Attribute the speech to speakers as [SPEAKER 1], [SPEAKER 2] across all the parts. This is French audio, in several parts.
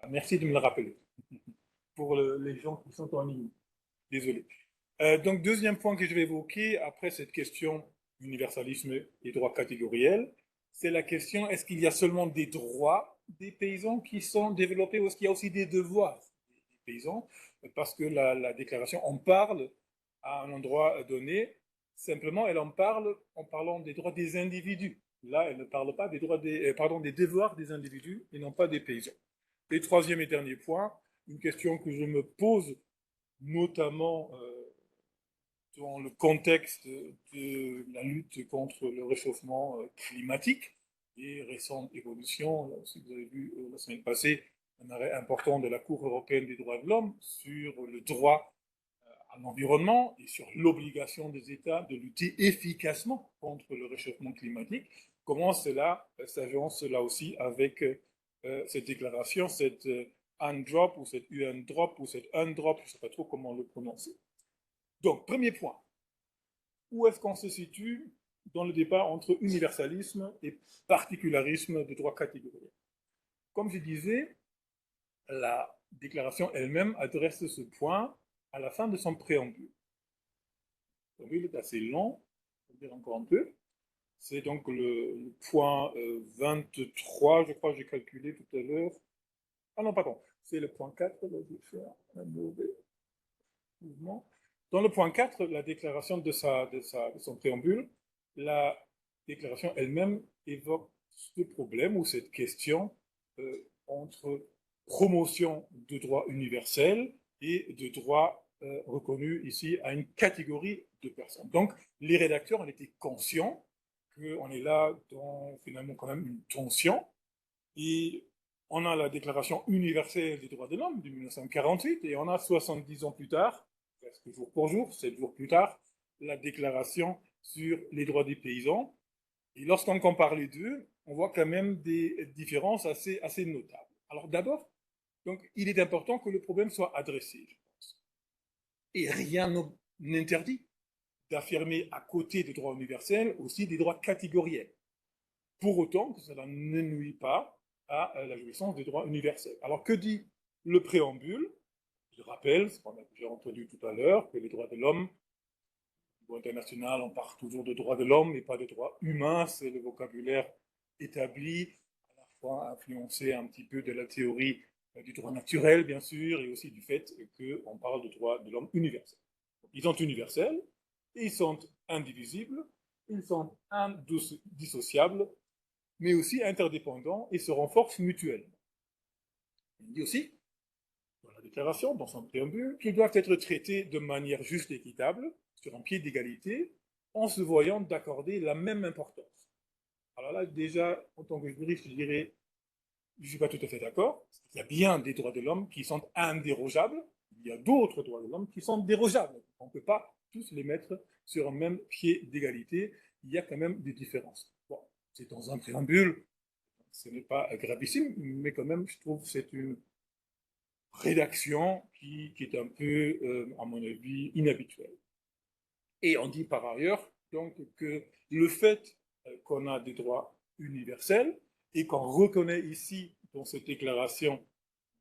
[SPEAKER 1] Merci de me le rappeler pour les gens qui sont en ligne. Désolé. Donc, deuxième point que je vais évoquer après cette question universalisme et droits catégoriels, c'est la question est-ce qu'il y a seulement des droits des paysans qui sont développés ou est-ce qu'il y a aussi des devoirs des paysans? Parce que la déclaration en parle à un endroit donné, simplement elle en parle en parlant des droits des individus. Là, elle ne parle pas des droits pardon, des devoirs des individus et non pas des paysans. Et troisième et dernier point, une question que je me pose notamment dans le contexte de la lutte contre le réchauffement climatique et récentes évolutions. Si vous avez vu la semaine passée un arrêt important de la Cour européenne des droits de l'homme sur le droit à l'environnement et sur l'obligation des États de lutter efficacement contre le réchauffement climatique, comment cela s'agence là aussi avec cette déclaration, cette UNDROP ou cette UNDROP ou cette UNDROP, je ne sais pas trop comment le prononcer. Donc, premier point, où est-ce qu'on se situe dans le débat entre universalisme et particularisme de droit catégoriel? Comme je disais, la déclaration elle-même adresse ce point à la fin de son préambule. Le préambule est assez long, je vais dire encore un peu. C'est donc le point 23, je crois que j'ai calculé tout à l'heure. Ah non, pardon, c'est le point 4, là, je vais faire un mauvais mouvement. Dans le point 4, la déclaration de son préambule, la déclaration elle-même évoque ce problème ou cette question entre promotion de droits universels et de droits reconnus ici à une catégorie de personnes. Donc, les rédacteurs en étaient conscients qu'on est là dans finalement quand même une tension et on a la Déclaration universelle des droits de l'homme de 1948 et on a 70 ans plus tard, presque jour pour jour, 7 jours plus tard, la Déclaration sur les droits des paysans. Et lorsqu'on compare les deux, on voit quand même des différences assez notables. Alors d'abord, donc, il est important que le problème soit adressé, je pense. Et rien n'interdit d'affirmer à côté des droits universels aussi des droits catégoriels, pour autant que cela ne nuit pas à la jouissance des droits universels. Alors que dit le préambule? Je rappelle, ce qu'on a déjà entendu tout à l'heure, que les droits de l'homme, au niveau international, on parle toujours de droits de l'homme et pas de droits humains, c'est le vocabulaire établi, à la fois influencé un petit peu de la théorie du droit naturel, bien sûr, et aussi du fait qu'on parle de droits de l'homme universels. Ils sont universels, ils sont indivisibles, ils sont indissociables, mais aussi interdépendants et se renforcent mutuellement. Il dit aussi, dans la déclaration, dans son préambule, qu'ils doivent être traités de manière juste et équitable, sur un pied d'égalité, en se voyant d'accorder la même importance. Alors là, déjà, en tant que juriste, je dirais, je ne suis pas tout à fait d'accord. Il y a bien des droits de l'homme qui sont indérogeables, il y a d'autres droits de l'homme qui sont dérogeables. On ne peut pas tous les mettre sur un même pied d'égalité, il y a quand même des différences. Bon, c'est dans un préambule, ce n'est pas gravissime, mais quand même, je trouve que c'est une rédaction qui est un peu, à mon avis, inhabituelle. Et on dit par ailleurs donc que le fait qu'on a des droits universels et qu'on reconnaît ici dans cette déclaration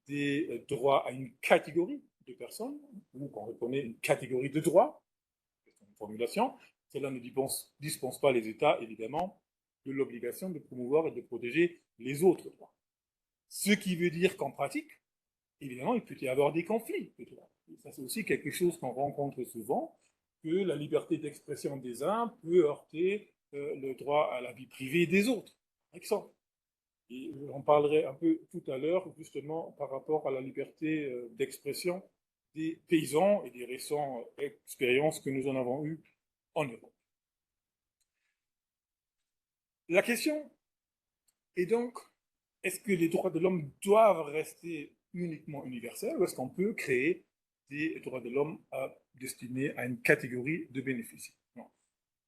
[SPEAKER 1] des droits à une catégorie de personnes, ou qu'on reconnaît une catégorie de droits, c'est une formulation, cela ne dispense pas les États, évidemment, de l'obligation de promouvoir et de protéger les autres droits. Ce qui veut dire qu'en pratique, évidemment, il peut y avoir des conflits de droits. Et ça, c'est aussi quelque chose qu'on rencontre souvent, que la liberté d'expression des uns peut heurter le droit à la vie privée des autres, par exemple. Et j'en parlerai un peu tout à l'heure, justement, par rapport à la liberté d'expression des paysans et des récentes expériences que nous en avons eues en Europe. La question est donc, est-ce que les droits de l'homme doivent rester uniquement universels ou est-ce qu'on peut créer des droits de l'homme destinés à une catégorie de bénéficiaires? Non.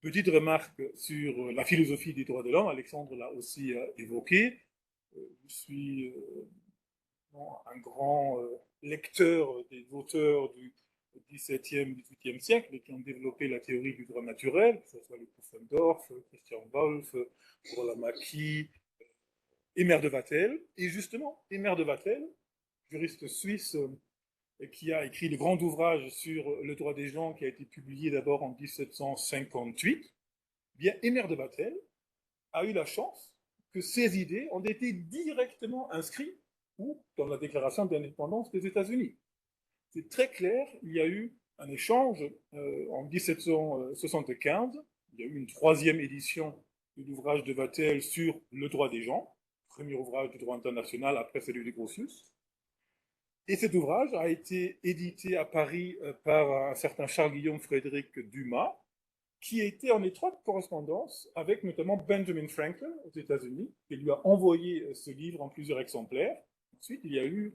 [SPEAKER 1] Petite remarque sur la philosophie des droits de l'homme, Alexandre l'a aussi évoqué. Je suis un grand lecteur des auteurs du XVIIe, XVIIIe siècle qui ont développé la théorie du droit naturel, que ce soit le Pufendorf, Christian Wolff, Roland Mackie, Emer de Vattel. Et justement, Emer de Vattel juriste suisse, qui a écrit le grand ouvrage sur le droit des gens, qui a été publié d'abord en 1758, bien, Emer de Vattel a eu la chance que ses idées ont été directement inscrites ou dans la déclaration d'indépendance des États-Unis. C'est très clair, il y a eu un échange en 1775, il y a eu une troisième édition de l'ouvrage de Vattel sur le droit des gens, premier ouvrage du droit international après celui de Grotius. Et cet ouvrage a été édité à Paris par un certain Charles-Guillaume Frédéric Dumas, qui était en étroite correspondance avec notamment Benjamin Franklin aux États-Unis, qui lui a envoyé ce livre en plusieurs exemplaires. Ensuite, il y a eu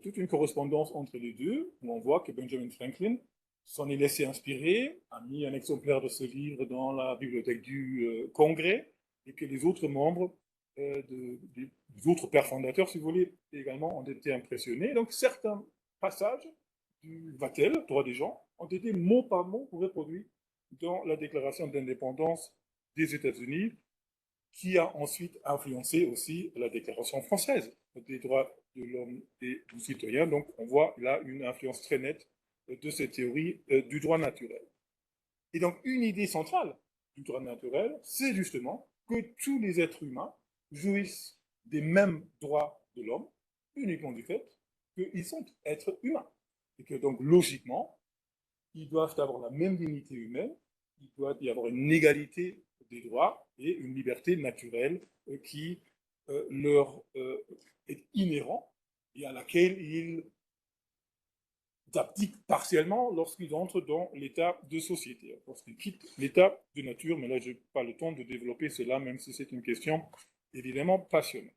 [SPEAKER 1] toute une correspondance entre les deux, où on voit que Benjamin Franklin s'en est laissé inspirer, a mis un exemplaire de ce livre dans la bibliothèque du Congrès, et que les autres membres des autres pères fondateurs, si vous voulez, également ont été impressionnés. Donc certains passages du Vattel, droit des gens, ont été mot par mot reproduits dans la déclaration d'indépendance des États-Unis, qui a ensuite influencé aussi la déclaration française des droits de l'homme et du citoyen. Donc on voit là une influence très nette de cette théorie du droit naturel. Et donc une idée centrale du droit naturel, c'est justement que tous les êtres humains jouissent des mêmes droits de l'homme, uniquement du fait qu'ils sont êtres humains. Et que donc logiquement, ils doivent avoir la même dignité humaine, il doit y avoir une égalité des droits et une liberté naturelle qui leur est inhérent et à laquelle ils abdiquent partiellement lorsqu'ils entrent dans l'état de société, lorsqu'ils quittent l'état de nature, mais là je n'ai pas le temps de développer cela, même si c'est une question évidemment passionnante.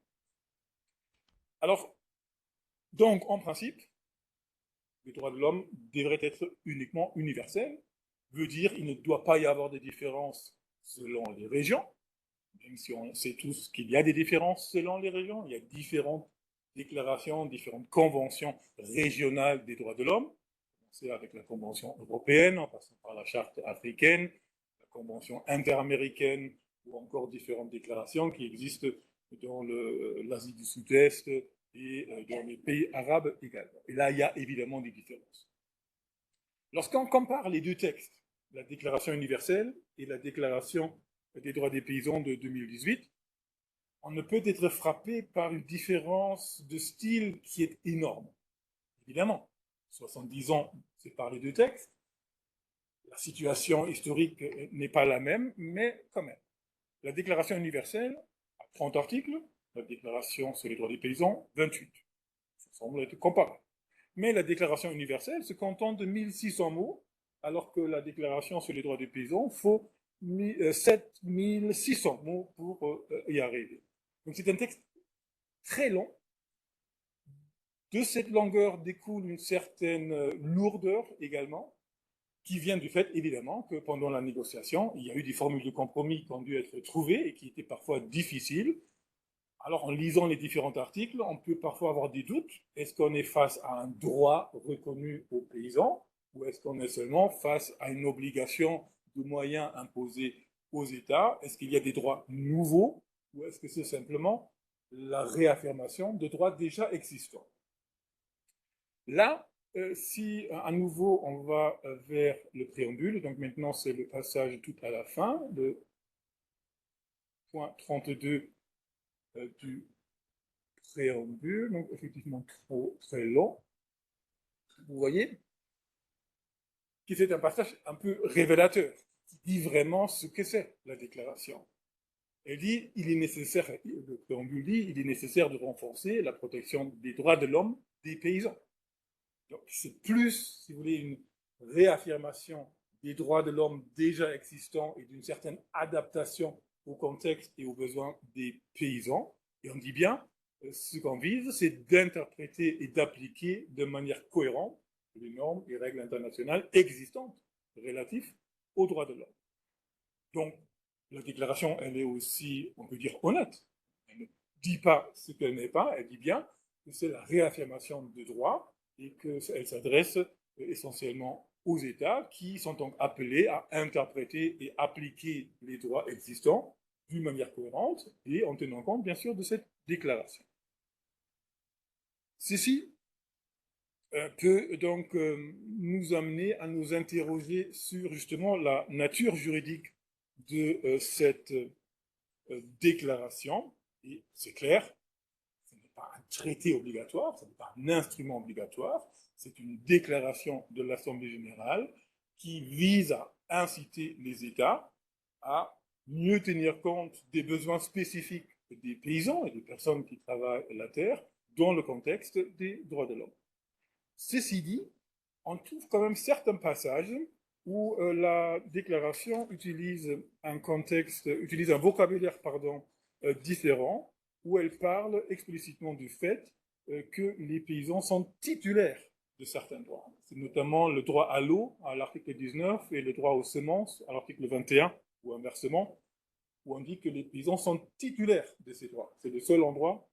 [SPEAKER 1] Alors, donc en principe, les droits de l'homme devraient être uniquement universels, veut dire qu'il ne doit pas y avoir de différences selon les régions, même si on sait tous qu'il y a des différences selon les régions, il y a différentes déclarations, différentes conventions régionales des droits de l'homme, c'est avec la Convention européenne, en passant par la Charte africaine, la Convention interaméricaine, ou encore différentes déclarations qui existent dans l'Asie du Sud-Est et dans les pays arabes également. Et là, il y a évidemment des différences. Lorsqu'on compare les deux textes, la Déclaration universelle et la Déclaration des droits des paysans de 2018, on ne peut être frappé par une différence de style qui est énorme. Évidemment, 70 ans séparent les deux textes, la situation historique n'est pas la même, mais quand même. La Déclaration universelle a 30 articles, la Déclaration sur les droits des paysans, 28. Ça semble être comparable. Mais la Déclaration universelle se contente de 1600 mots, alors que la Déclaration sur les droits des paysans faut 7600 mots pour y arriver. Donc c'est un texte très long. De cette longueur découle une certaine lourdeur également, qui vient du fait, évidemment, que pendant la négociation, il y a eu des formules de compromis qui ont dû être trouvées et qui étaient parfois difficiles. Alors, en lisant les différents articles, on peut parfois avoir des doutes. Est-ce qu'on est face à un droit reconnu aux paysans ou est-ce qu'on est seulement face à une obligation de moyens imposés aux États? Est-ce qu'il y a des droits nouveaux ou est-ce que c'est simplement la réaffirmation de droits déjà existants? Là, si à nouveau on va vers le préambule, donc maintenant c'est le passage tout à la fin, le point 32 du préambule, donc effectivement très long, vous voyez, qui c'est un passage un peu révélateur, qui dit vraiment ce que c'est la déclaration. Elle dit, il est nécessaire, le préambule dit, il est nécessaire de renforcer la protection des droits de l'homme des paysans. Donc c'est plus, si vous voulez, une réaffirmation des droits de l'homme déjà existants et d'une certaine adaptation au contexte et aux besoins des paysans. Et on dit bien, ce qu'on vise, c'est d'interpréter et d'appliquer de manière cohérente les normes et règles internationales existantes relatives aux droits de l'homme. Donc, la déclaration, elle est aussi, on peut dire, honnête. Elle ne dit pas ce qu'elle n'est pas, elle dit bien que c'est la réaffirmation de droits et qu'elle s'adresse essentiellement aux États qui sont donc appelés à interpréter et appliquer les droits existants d'une manière cohérente et en tenant compte, bien sûr, de cette déclaration. Ceci peut donc nous amener à nous interroger sur justement la nature juridique de cette déclaration. Et c'est clair, ce n'est pas un traité obligatoire, ce n'est pas un instrument obligatoire, c'est une déclaration de l'Assemblée générale qui vise à inciter les États à mieux tenir compte des besoins spécifiques des paysans et des personnes qui travaillent la terre dans le contexte des droits de l'homme. Ceci dit, on trouve quand même certains passages où la déclaration utilise un vocabulaire différent, où elle parle explicitement du fait que les paysans sont titulaires de certains droits. C'est notamment le droit à l'eau à l'article 19 et le droit aux semences à l'article 21, ou inversement, où on dit que les paysans sont titulaires de ces droits. C'est le seul endroit,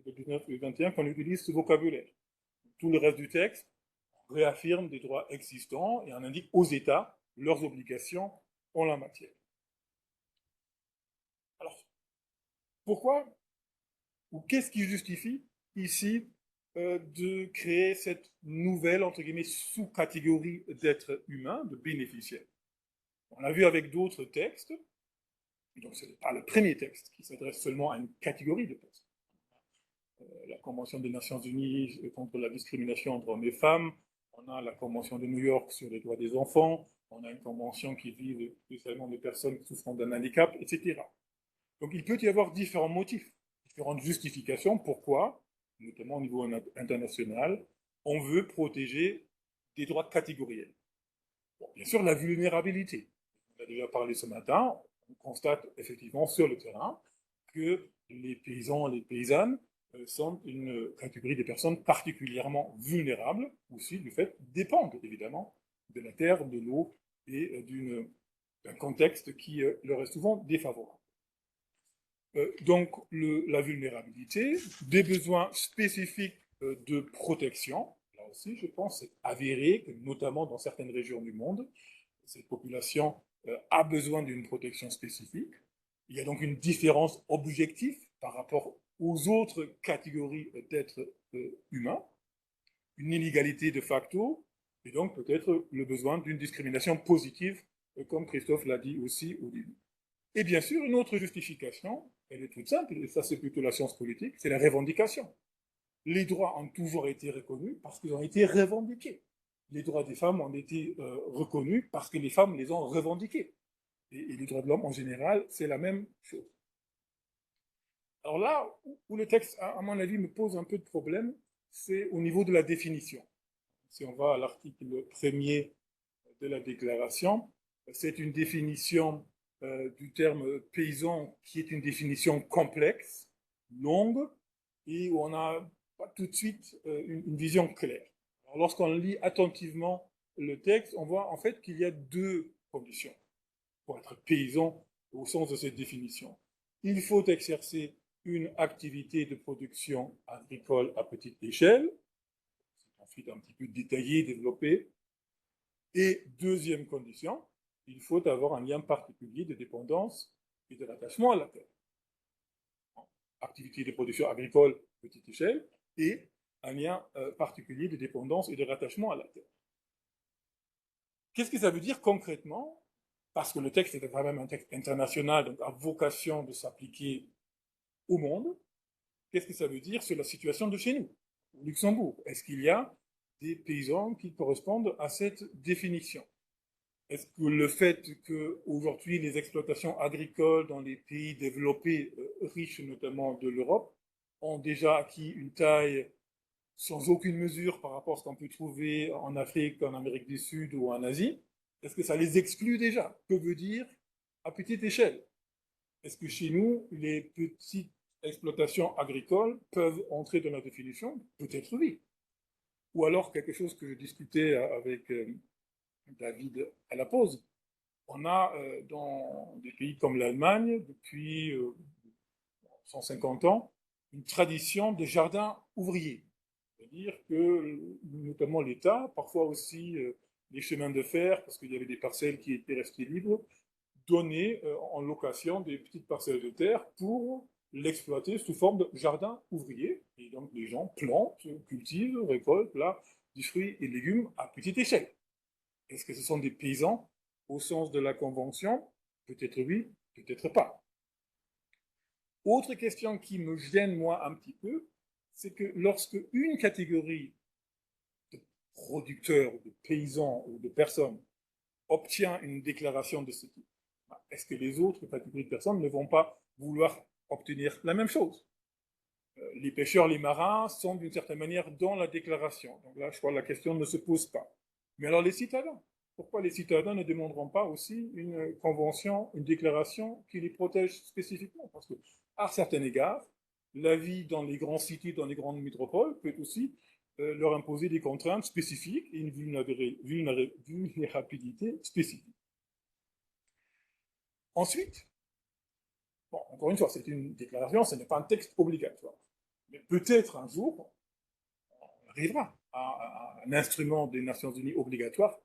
[SPEAKER 1] le 19 et le 21, qu'on utilise ce vocabulaire. Tout le reste du texte réaffirme des droits existants et en indique aux États leurs obligations en la matière. Alors, pourquoi ou qu'est-ce qui justifie ici de créer cette nouvelle, entre guillemets, sous-catégorie d'êtres humains, de bénéficiaires? On l'a vu avec d'autres textes, donc ce n'est pas le premier texte qui s'adresse seulement à une catégorie de personnes. La Convention des Nations Unies contre la discrimination entre hommes et femmes, on a la Convention de New York sur les droits des enfants, on a une convention qui vise spécialement les personnes souffrant d'un handicap, etc. Donc il peut y avoir différents motifs, différentes justifications pourquoi, notamment au niveau international, on veut protéger des droits catégoriels. Bon, bien sûr, la vulnérabilité. On a déjà parlé ce matin, on constate effectivement sur le terrain que les paysans et les paysannes sont une catégorie de personnes particulièrement vulnérables, aussi du fait dépendent évidemment de la terre, de l'eau et d'un contexte qui leur est souvent défavorable. Donc la vulnérabilité, des besoins spécifiques de protection, là aussi je pense c'est avéré que notamment dans certaines régions du monde, cette population a besoin d'une protection spécifique. Il y a donc une différence objective par rapport aux autres catégories d'êtres humains, une inégalité de facto, et donc peut-être le besoin d'une discrimination positive, comme Christophe l'a dit aussi au début. Et bien sûr, une autre justification, elle est toute simple, et ça c'est plutôt la science politique, c'est la revendication. Les droits ont toujours été reconnus parce qu'ils ont été revendiqués. Les droits des femmes ont été reconnus parce que les femmes les ont revendiqués. Et les droits de l'homme en général, c'est la même chose. Alors là où le texte, à mon avis, me pose un peu de problème, c'est au niveau de la définition. Si on va à l'article 1er de la déclaration, c'est une définition du terme paysan qui est une définition complexe, longue, et où on n'a pas tout de suite une vision claire. Alors, lorsqu'on lit attentivement le texte, on voit en fait qu'il y a deux conditions pour être paysan au sens de cette définition. Il faut exercer une activité de production agricole à petite échelle, c'est ensuite un petit peu détaillé, développé. Et deuxième condition, il faut avoir un lien particulier de dépendance et de rattachement à la terre. Activité de production agricole, petite échelle, et un lien particulier de dépendance et de rattachement à la terre. Qu'est-ce que ça veut dire concrètement? Parce que le texte est quand même un texte international, donc a vocation de s'appliquer au monde. Qu'est-ce que ça veut dire sur la situation de chez nous, au Luxembourg? Est-ce qu'il y a des paysans qui correspondent à cette définition? Est-ce que le fait qu'aujourd'hui les exploitations agricoles dans les pays développés, riches notamment de l'Europe, ont déjà acquis une taille sans aucune mesure par rapport à ce qu'on peut trouver en Afrique, en Amérique du Sud ou en Asie, est-ce que ça les exclut déjà? Que veut dire à petite échelle? Est-ce que chez nous, les petites exploitations agricoles peuvent entrer dans la définition? Peut-être oui. Ou alors quelque chose que je discutais avec David à la pause. On a dans des pays comme l'Allemagne, depuis 150 ans, une tradition de jardin ouvrier. C'est-à-dire que, notamment l'État, parfois aussi les chemins de fer, parce qu'il y avait des parcelles qui étaient restées libres, donnaient en location des petites parcelles de terre pour l'exploiter sous forme de jardin ouvrier. Et donc les gens plantent, cultivent, récoltent là du fruit et légumes à petite échelle. Est-ce que ce sont des paysans au sens de la Convention? Peut-être oui, peut-être pas. Autre question qui me gêne, moi, un petit peu, c'est que lorsque une catégorie de producteurs, de paysans ou de personnes obtient une déclaration de ce type, est-ce que les autres catégories de personnes ne vont pas vouloir obtenir la même chose? Les pêcheurs, les marins sont d'une certaine manière dans la déclaration. Donc là, je crois que la question ne se pose pas. Mais alors les citadins, pourquoi les citadins ne demanderont pas aussi une convention, une déclaration qui les protège spécifiquement? Parce que, à certains égards, la vie dans les grands cités, dans les grandes métropoles, peut aussi leur imposer des contraintes spécifiques et une vulnérabilité spécifique. Ensuite, bon, encore une fois, c'est une déclaration, ce n'est pas un texte obligatoire. Mais peut-être un jour, on arrivera à un instrument des Nations Unies obligatoire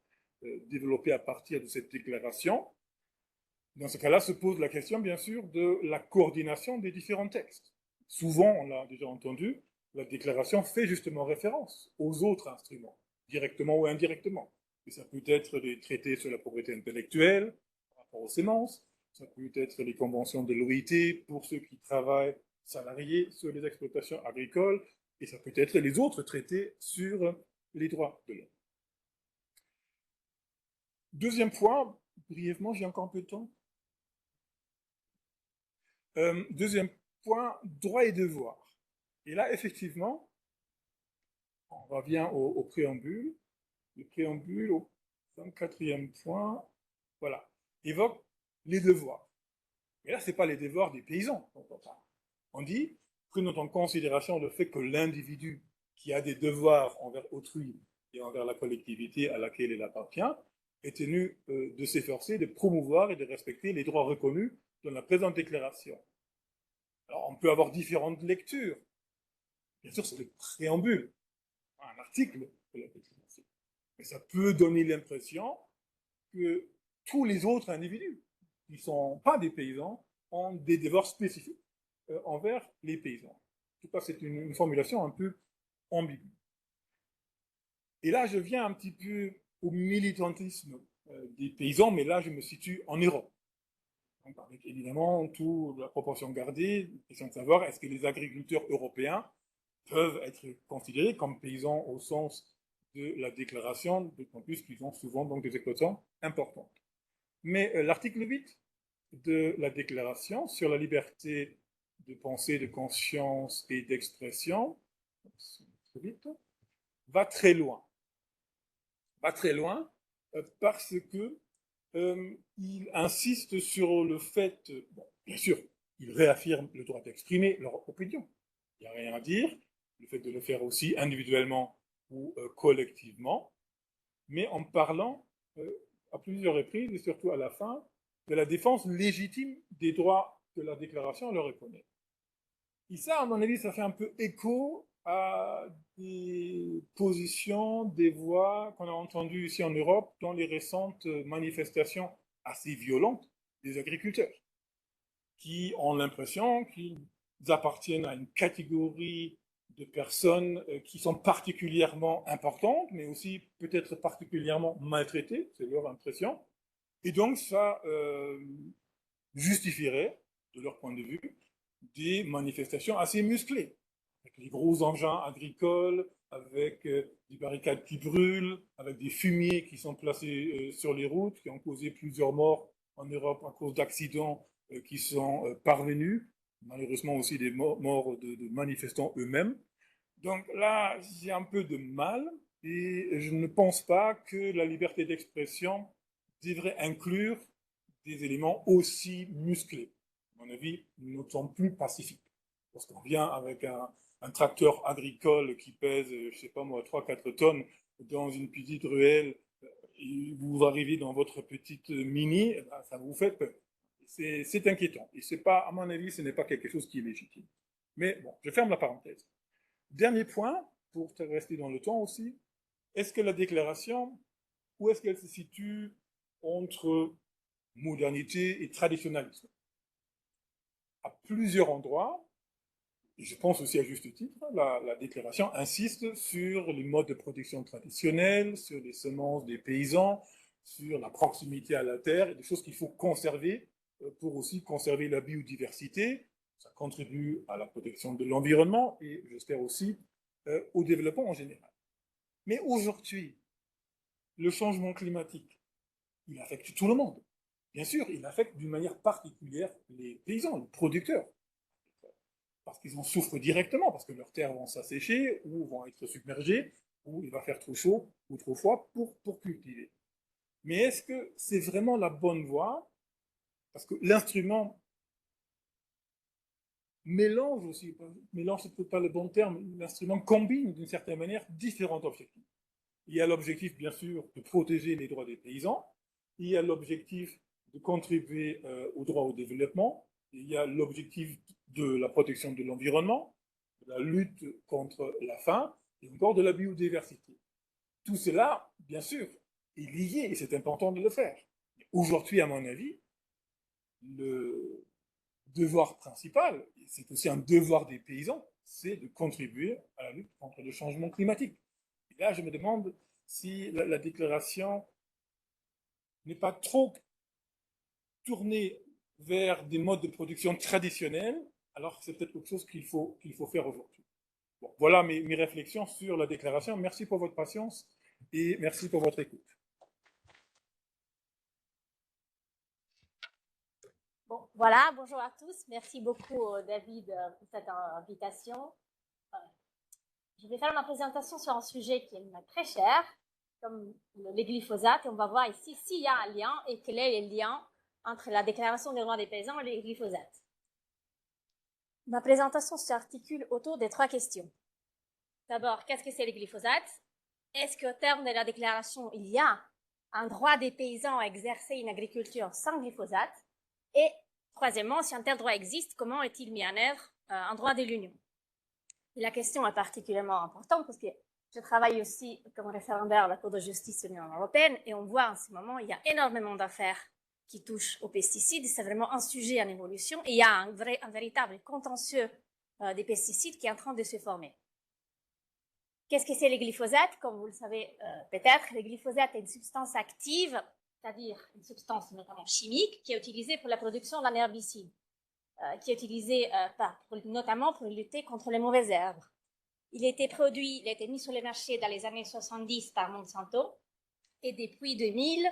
[SPEAKER 1] développé à partir de cette déclaration. Dans ce cas-là, se pose la question, bien sûr, de la coordination des différents textes. Souvent, on l'a déjà entendu, la déclaration fait justement référence aux autres instruments, directement ou indirectement. Et ça peut être des traités sur la propriété intellectuelle, par rapport aux semences, ça peut être les conventions de l'OIT pour ceux qui travaillent salariés sur les exploitations agricoles, et ça peut être les autres traités sur les droits de l'homme. Deuxième point, brièvement, j'ai encore un peu de temps. Deuxième point, droits et devoirs. Et là, effectivement, on revient au préambule. Le préambule, au 24e point, voilà, évoque les devoirs. Mais là, ce n'est pas les devoirs des paysans dont on parle. On dit, prenons en considération le fait que l'individu qui a des devoirs envers autrui et envers la collectivité à laquelle il appartient est tenu de s'efforcer de promouvoir et de respecter les droits reconnus dans la présente déclaration. Alors, on peut avoir différentes lectures. Bien sûr, c'est le préambule, un article de la déclaration. Mais ça peut donner l'impression que tous les autres individus qui ne sont pas des paysans ont des devoirs spécifiques envers les paysans. En tout cas, c'est une formulation un peu ambiguë. Et là, je viens un petit peu au militantisme des paysans, mais là, je me situe en Europe. Donc, avec évidemment toute la proportion gardée, question de savoir est-ce que les agriculteurs européens peuvent être considérés comme paysans au sens de la déclaration, d'autant plus qu'ils ont souvent donc des exploitations importantes. Mais l'article 8 de la déclaration sur la liberté de pensée, de conscience et d'expression va très loin. Va très loin parce que il insiste sur le fait, bon, bien sûr, il réaffirme le droit d'exprimer leur opinion. Il n'y a rien à dire. Le fait de le faire aussi individuellement ou collectivement, mais en parlant à plusieurs reprises, et surtout à la fin, de la défense légitime des droits que la déclaration leur reconnaît. Et ça, à mon avis, ça fait un peu écho à des positions, des voix qu'on a entendues ici en Europe dans les récentes manifestations assez violentes des agriculteurs, qui ont l'impression qu'ils appartiennent à une catégorie de personnes qui sont particulièrement importantes, mais aussi peut-être particulièrement maltraitées, c'est leur impression. Et donc ça justifierait, de leur point de vue, des manifestations assez musclées, avec les gros engins agricoles, avec des barricades qui brûlent, avec des fumiers qui sont placés sur les routes, qui ont causé plusieurs morts en Europe à cause d'accidents qui sont parvenus, malheureusement aussi des morts de manifestants eux-mêmes. Donc là, j'ai un peu de mal et je ne pense pas que la liberté d'expression devrait inclure des éléments aussi musclés. À mon avis, nous ne sommes plus pacifiques. Lorsqu'on vient avec un tracteur agricole qui pèse, je ne sais pas moi, 3-4 tonnes dans une petite ruelle, et vous arrivez dans votre petite mini, ça vous fait peur. C'est inquiétant. Et c'est pas, à mon avis, ce n'est pas quelque chose qui est légitime. Mais bon, je ferme la parenthèse. Dernier point, pour rester dans le temps aussi, est-ce que la déclaration, où est-ce qu'elle se situe entre modernité et traditionnalisme? À plusieurs endroits, Et je pense aussi à juste titre, la déclaration insiste sur les modes de production traditionnels, sur les semences des paysans, sur la proximité à la terre, et des choses qu'il faut conserver pour aussi conserver la biodiversité. Ça contribue à la protection de l'environnement et j'espère aussi au développement en général. Mais aujourd'hui, le changement climatique, il affecte tout le monde. Bien sûr, il affecte d'une manière particulière les paysans, les producteurs, parce qu'ils en souffrent directement, parce que leurs terres vont s'assécher, ou vont être submergées, ou il va faire trop chaud ou trop froid pour cultiver. Mais est-ce que c'est vraiment la bonne voie? Parce que l'instrument mélange aussi, mélange c'est peut-être pas le bon terme, l'instrument combine d'une certaine manière différents objectifs. Il y a l'objectif, bien sûr, de protéger les droits des paysans, il y a l'objectif de contribuer au droit au développement, il y a l'objectif de la protection de l'environnement, de la lutte contre la faim et encore de la biodiversité. Tout cela, bien sûr, est lié et c'est important de le faire. Aujourd'hui, à mon avis, le devoir principal, et c'est aussi un devoir des paysans, c'est de contribuer à la lutte contre le changement climatique. Et là, je me demande si la déclaration n'est pas trop tournée vers des modes de production traditionnels, alors c'est peut-être quelque chose qu'il faut faire aujourd'hui. Bon, voilà mes réflexions sur la déclaration. Merci pour votre patience et merci pour votre écoute.
[SPEAKER 2] Bon, voilà, bonjour à tous. Merci beaucoup, David, pour cette invitation. Je vais faire ma présentation sur un sujet qui est très cher, comme les glyphosates, et on va voir ici s'il y a un lien et quel est le lien entre la Déclaration des droits des paysans et les glyphosates. Ma présentation s'articule autour des trois questions. D'abord, qu'est-ce que c'est les glyphosates? Est-ce qu'au terme de la déclaration, il y a un droit des paysans à exercer une agriculture sans glyphosate? Et troisièmement, si un tel droit existe, comment est-il mis en œuvre en droit de l'Union? Et la question est particulièrement importante parce que je travaille aussi comme référendaire à la Cour de justice de l'Union européenne et on voit en ce moment, il y a énormément d'affaires qui touchent aux pesticides. C'est vraiment un sujet en évolution et il y a un véritable contentieux des pesticides qui est en train de se former. Qu'est-ce que c'est les glyphosates? Comme vous le savez peut-être, les glyphosates est une substance active, c'est-à-dire une substance notamment chimique, qui est utilisée pour la production d'un herbicide, qui est utilisé notamment pour lutter contre les mauvaises herbes. Il a été produit, il a été mis sur le marché dans les années 70 par Monsanto, et depuis 2000,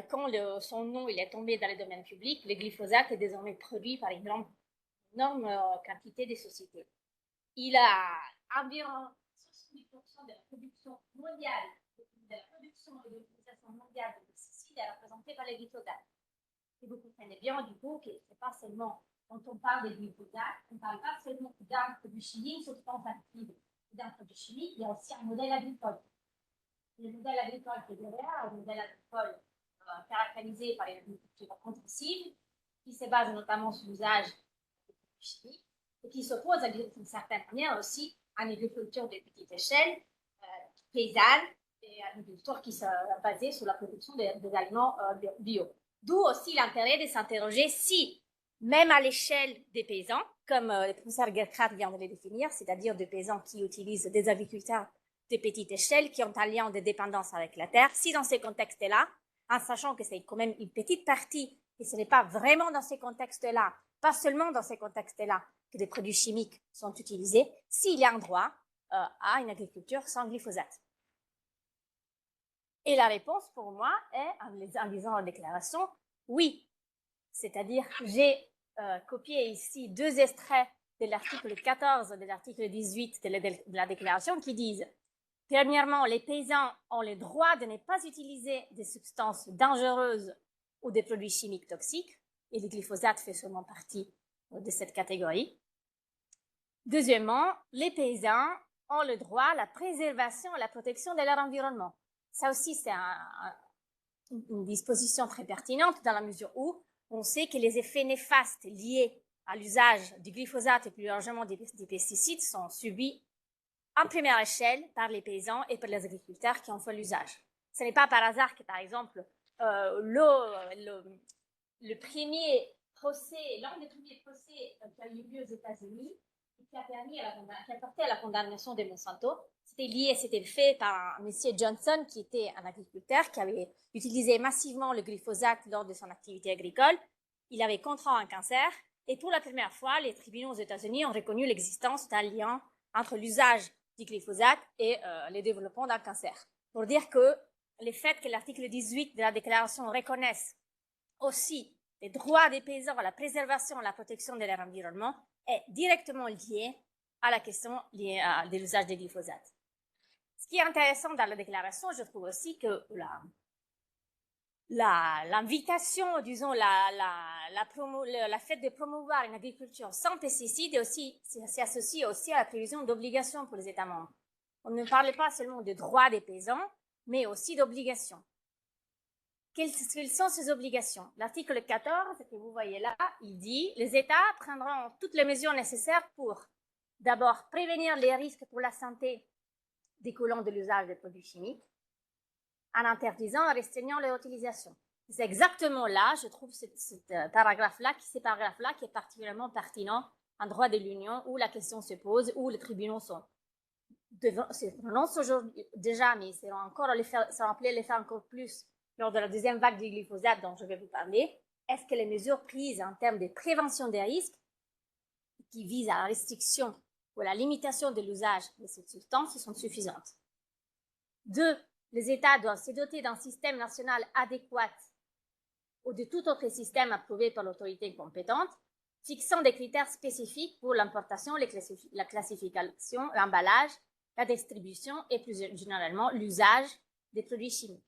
[SPEAKER 2] quand son nom il est tombé dans le domaine public, le glyphosate est désormais produit par une énorme quantité de sociétés. Il a environ 70% de la production mondiale, de la production et de l'utilisation mondiale de pesticides est représentée par les glyphosates. Et vous comprenez bien du coup que ce n'est pas seulement, quand on parle de glyphosate, on ne parle pas seulement d'un produit chimique, une substance active, d'un produit chimique, il y a aussi un modèle agricole. Le modèle agricole qui est derrière, un modèle agricole caractérisé par une agriculture intensive, qui se base notamment sur l'usage de produits chimiques, et qui s'oppose d'une certaine manière aussi à une agriculture de petite échelle, paysanne, et à une agriculture qui s'est basée sur la production des aliments bio. D'où aussi l'intérêt de s'interroger si, même à l'échelle des paysans, comme le professeur Gerkrat vient de le définir, c'est-à-dire des paysans qui utilisent des agriculteurs de petite échelle, qui ont un lien de dépendance avec la terre, si dans ces contextes-là, en sachant que c'est quand même une petite partie, et ce n'est pas vraiment dans ces contextes-là, pas seulement dans ces contextes-là, que des produits chimiques sont utilisés, s'il y a un droit à une agriculture sans glyphosate. Et la réponse pour moi est, en lisant la déclaration, oui. C'est-à-dire, j'ai copié ici deux extraits de l'article 14 et de l'article 18 de la déclaration qui disent, premièrement, les paysans ont le droit de ne pas utiliser des substances dangereuses ou des produits chimiques toxiques, et le glyphosate fait seulement partie de cette catégorie. Deuxièmement, les paysans ont le droit à la préservation et la protection de leur environnement. Ça aussi, c'est une disposition très pertinente dans la mesure où on sait que les effets néfastes liés à l'usage du glyphosate et plus largement des pesticides sont subis en première échelle par les paysans et par les agriculteurs qui en font l'usage. Ce n'est pas par hasard que, par exemple, le premier procès, l'un des premiers procès qui a eu lieu aux États-Unis qui a porté à la condamnation de Monsanto. C'était fait par un monsieur Johnson, qui était un agriculteur, qui avait utilisé massivement le glyphosate lors de son activité agricole. Il avait contraint un cancer, et pour la première fois, les tribunaux aux États-Unis ont reconnu l'existence d'un lien entre l'usage du glyphosate et le développement d'un cancer. Pour dire que le fait que l'article 18 de la déclaration reconnaisse aussi les droits des paysans à la préservation et à la protection de leur environnement est directement lié à la question liée de l'usage des glyphosates. Ce qui est intéressant dans la déclaration, je trouve aussi que l'invitation, disons, la fait de promouvoir une agriculture sans pesticides s'associe aussi à la prévision d'obligations pour les États membres. On ne parle pas seulement de droits des paysans, mais aussi d'obligations. Quelles sont ces obligations? L'article 14, que vous voyez là, il dit « Les États prendront toutes les mesures nécessaires pour, d'abord, prévenir les risques pour la santé découlant de l'usage des produits chimiques, en interdisant et restreignant leur utilisation. » C'est exactement là, je trouve, ce paragraphe-là qui est particulièrement pertinent en droit de l'Union, où la question se pose, où les tribunaux se prononcent aujourd'hui déjà, mais ils seront appelés à le faire encore plus lors de la deuxième vague du glyphosate dont je vais vous parler. Est-ce que les mesures prises en termes de prévention des risques, qui visent à la restriction ou à la limitation de l'usage de cette substance, sont suffisantes? 2. Les États doivent se doter d'un système national adéquat ou de tout autre système approuvé par l'autorité compétente, fixant des critères spécifiques pour l'importation, la classification, l'emballage, la distribution et plus généralement l'usage des produits chimiques.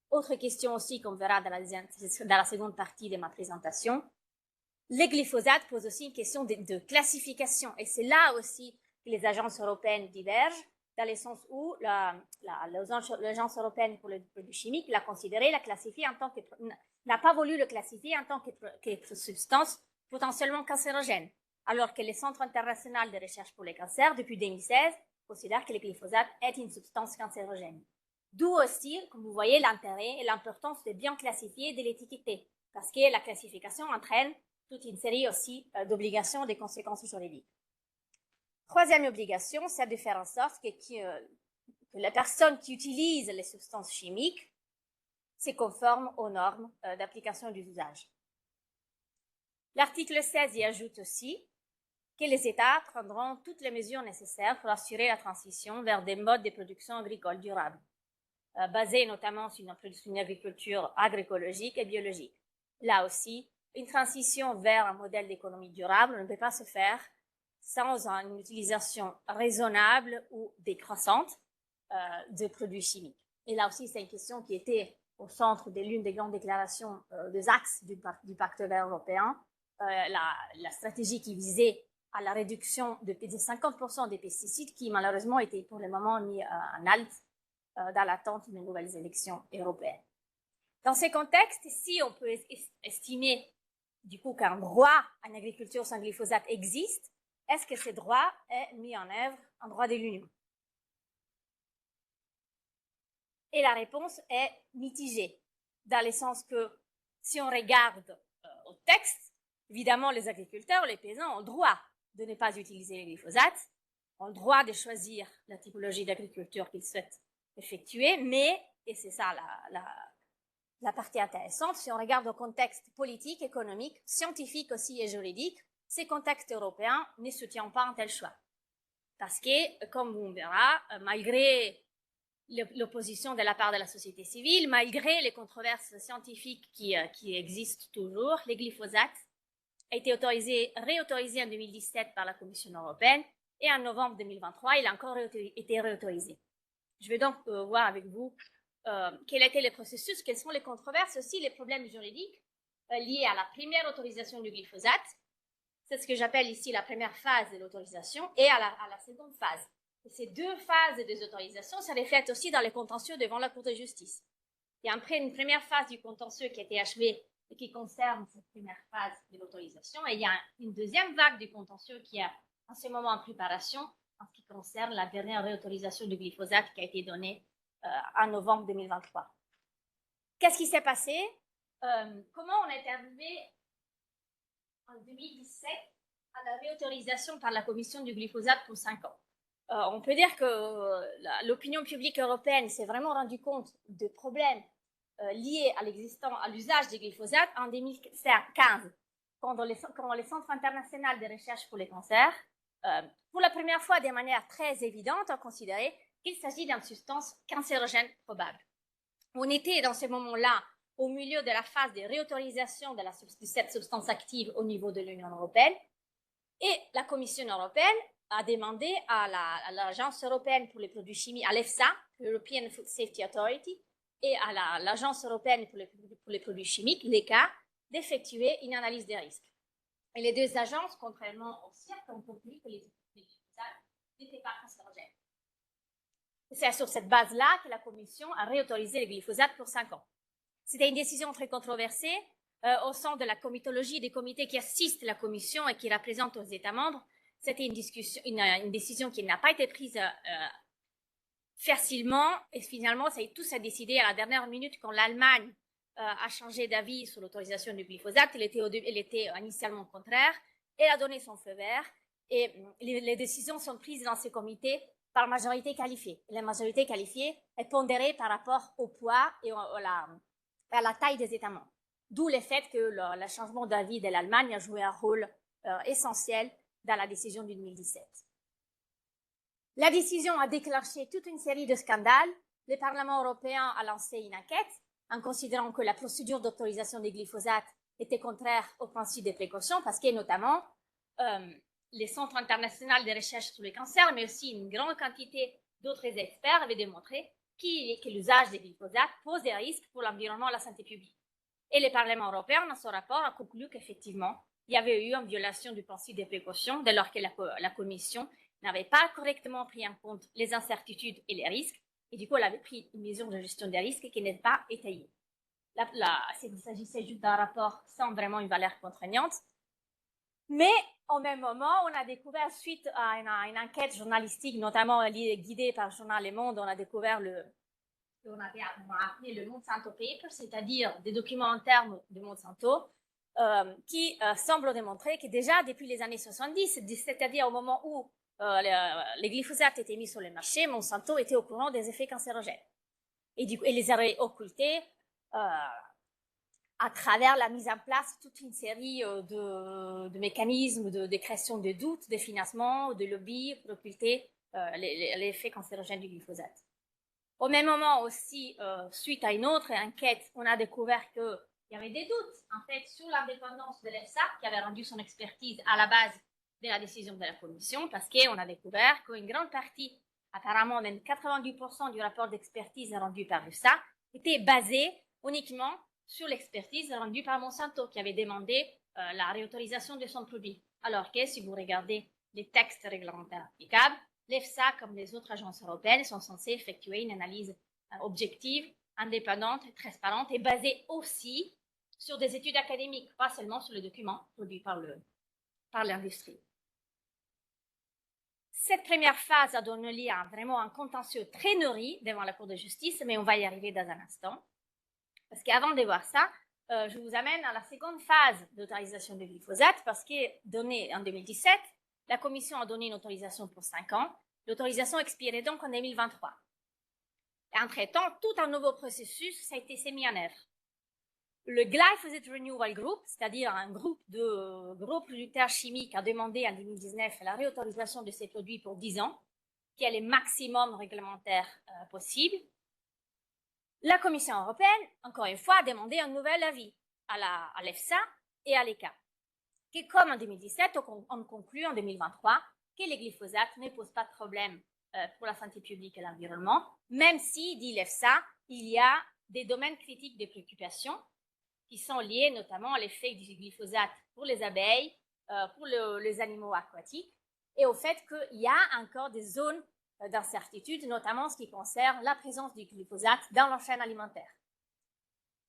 [SPEAKER 2] Autre question aussi qu'on verra dans la seconde partie de ma présentation, les glyphosates posent aussi une question de classification, et c'est là aussi que les agences européennes divergent, dans le sens où l'agence européenne pour les produits chimiques l'a considéré, l'a classifié en tant que, n'a pas voulu le classifier en tant que substance potentiellement cancérogène, alors que le Centre international de recherche pour les cancers, depuis 2016, considère que le glyphosate est une substance cancérogène. D'où aussi, comme vous voyez, l'intérêt et l'importance de bien classifier et de l'étiqueter, parce que la classification entraîne toute une série aussi d'obligations et de conséquences juridiques. Troisième obligation, c'est de faire en sorte que les personnes qui utilisent les substances chimiques se conforment aux normes d'application du usage. L'article 16 y ajoute aussi que les États prendront toutes les mesures nécessaires pour assurer la transition vers des modes de production agricole durables, basés notamment sur une agriculture agroécologique et biologique. Là aussi, une transition vers un modèle d'économie durable ne peut pas se faire sans une utilisation raisonnable ou décroissante de produits chimiques. Et là aussi, c'est une question qui était au centre de l'une des grandes déclarations des axes du Pacte vert européen, la stratégie qui visait à la réduction de 50% des pesticides qui malheureusement étaient pour le moment mis en halte dans l'attente des nouvelles élections européennes. Dans ces contextes, si on peut estimer du coup qu'un droit à une agriculture sans glyphosate existe, est-ce que ce droit est mis en œuvre en droit de l'Union? Et la réponse est mitigée, dans le sens que si on regarde au texte, évidemment les agriculteurs, les paysans ont le droit de ne pas utiliser le glyphosate, ont le droit de choisir la typologie d'agriculture qu'ils souhaitent effectuer, mais, et c'est ça la partie intéressante, si on regarde au contexte politique, économique, scientifique aussi et juridique, ces contextes européens ne soutiennent pas un tel choix. Parce que, comme on verra, malgré l'opposition de la part de la société civile, malgré les controverses scientifiques qui existent toujours, le glyphosate a été réautorisé en 2017 par la Commission européenne et en novembre 2023, il a encore été réautorisé. Je vais donc voir avec vous quel était le processus, quelles sont les controverses aussi, les problèmes juridiques liés à la première autorisation du glyphosate. C'est ce que j'appelle ici la première phase de l'autorisation et à la seconde phase. Et ces deux phases des autorisations se reflètent aussi dans les contentieux devant la Cour de justice. Il y a une première phase du contentieux qui a été achevée et qui concerne cette première phase de l'autorisation. Et il y a une deuxième vague du contentieux qui est en ce moment en préparation en ce qui concerne la dernière réautorisation du glyphosate qui a été donnée en novembre 2023. Qu'est-ce qui s'est passé? Comment on est arrivé en 2017 à la réautorisation par la Commission du glyphosate pour 5 ans. On peut dire que l'opinion publique européenne s'est vraiment rendu compte de problèmes liés à l'usage du glyphosate en 2015, quand les centres internationaux de recherche pour les cancers, pour la première fois de manière très évidente, ont considéré qu'il s'agit d'une substance cancérogène probable. On était dans ce moment-là au milieu de la phase de réautorisation de cette substance active au niveau de l'Union européenne, et la Commission européenne a demandé à l'Agence européenne pour les produits chimiques, à l'EFSA, European Food Safety Authority, et à l'Agence européenne pour les produits chimiques, l'ECHA, d'effectuer une analyse des risques. Et les deux agences, contrairement aux CIRC, ont conclu que les glyphosates n'étaient pas cancérogènes. C'est sur cette base-là que la Commission a réautorisé les glyphosates pour 5 ans. C'était une décision très controversée au sein de la comitologie des comités qui assistent la Commission et qui représentent aux États membres. C'était une décision qui n'a pas été prise facilement, et finalement, tout s'est décidé à la dernière minute quand l'Allemagne a changé d'avis sur l'autorisation du glyphosate. Elle était initialement contraire. Elle a donné son feu vert, et les décisions sont prises dans ces comités par majorité qualifiée. La majorité qualifiée est pondérée par rapport au poids et à la taille des États membres. D'où le fait que le changement d'avis de l'Allemagne a joué un rôle essentiel dans la décision de 2017. La décision a déclenché toute une série de scandales. Le Parlement européen a lancé une enquête en considérant que la procédure d'autorisation des glyphosates était contraire au principe de précaution, parce que notamment les centres internationaux de recherche sur le cancer, mais aussi une grande quantité d'autres experts avaient démontré que l'usage des glyphosates pose des risques pour l'environnement et la santé publique. Et le Parlement européen, dans son rapport, a conclu qu'effectivement, il y avait eu une violation du principe de précaution dès lors que la Commission n'avait pas correctement pris en compte les incertitudes et les risques, et du coup, elle avait pris une mesure de gestion des risques qui n'est pas étayée. Il s'agissait juste d'un rapport sans vraiment une valeur contraignante. Mais au même moment, on a découvert, suite à une enquête journalistique, notamment guidée par le journal Le Monde, on a découvert on a appelé le Monsanto Paper, c'est-à-dire des documents internes de Monsanto, qui semblent démontrer que déjà depuis les années 70, c'est-à-dire au moment où les glyphosates étaient mis sur le marché, Monsanto était au courant des effets cancérogènes. Et les avait occultés à travers la mise en place toute une série de mécanismes de création de doutes, de financement, de lobby pour occulter l'effet cancérogène du glyphosate. Au même moment aussi, suite à une autre enquête, on a découvert qu'il y avait des doutes, en fait, sur l'indépendance de l'EFSA, qui avait rendu son expertise à la base de la décision de la Commission, parce qu'on a découvert qu'une grande partie, apparemment même 90% du rapport d'expertise rendu par l'EFSA, était basé uniquement sur l'expertise rendue par Monsanto, qui avait demandé la réautorisation de son produit. Alors que, si vous regardez les textes réglementaires applicables, l'EFSA, comme les autres agences européennes, sont censées effectuer une analyse objective, indépendante, transparente et basée aussi sur des études académiques, pas seulement sur les documents produits par l'industrie. Cette première phase a donné lieu à vraiment un contentieux très nourri devant la Cour de justice, mais on va y arriver dans un instant. Parce qu'avant de voir ça, je vous amène à la seconde phase d'autorisation du glyphosate, parce que donnée en 2017, la Commission a donné une autorisation pour 5 ans. L'autorisation expirait donc en 2023. Et entre-temps, tout un nouveau processus s'est mis en œuvre. Le Glyphosate Renewal Group, c'est-à-dire un groupe de gros producteurs chimiques, a demandé en 2019 la réautorisation de ces produits pour 10 ans, qui est le maximum réglementaire possible. La Commission européenne, encore une fois, a demandé un nouvel avis à l'EFSA et à l'ECHA, qui, comme en 2017, on conclut en 2023 que les glyphosates ne posent pas de problème pour la santé publique et l'environnement, même si, dit l'EFSA, il y a des domaines critiques de préoccupation qui sont liés notamment à l'effet du glyphosate pour les abeilles, pour les animaux aquatiques, et au fait qu'il y a encore des zones d'incertitude, notamment en ce qui concerne la présence du glyphosate dans la chaîne alimentaire.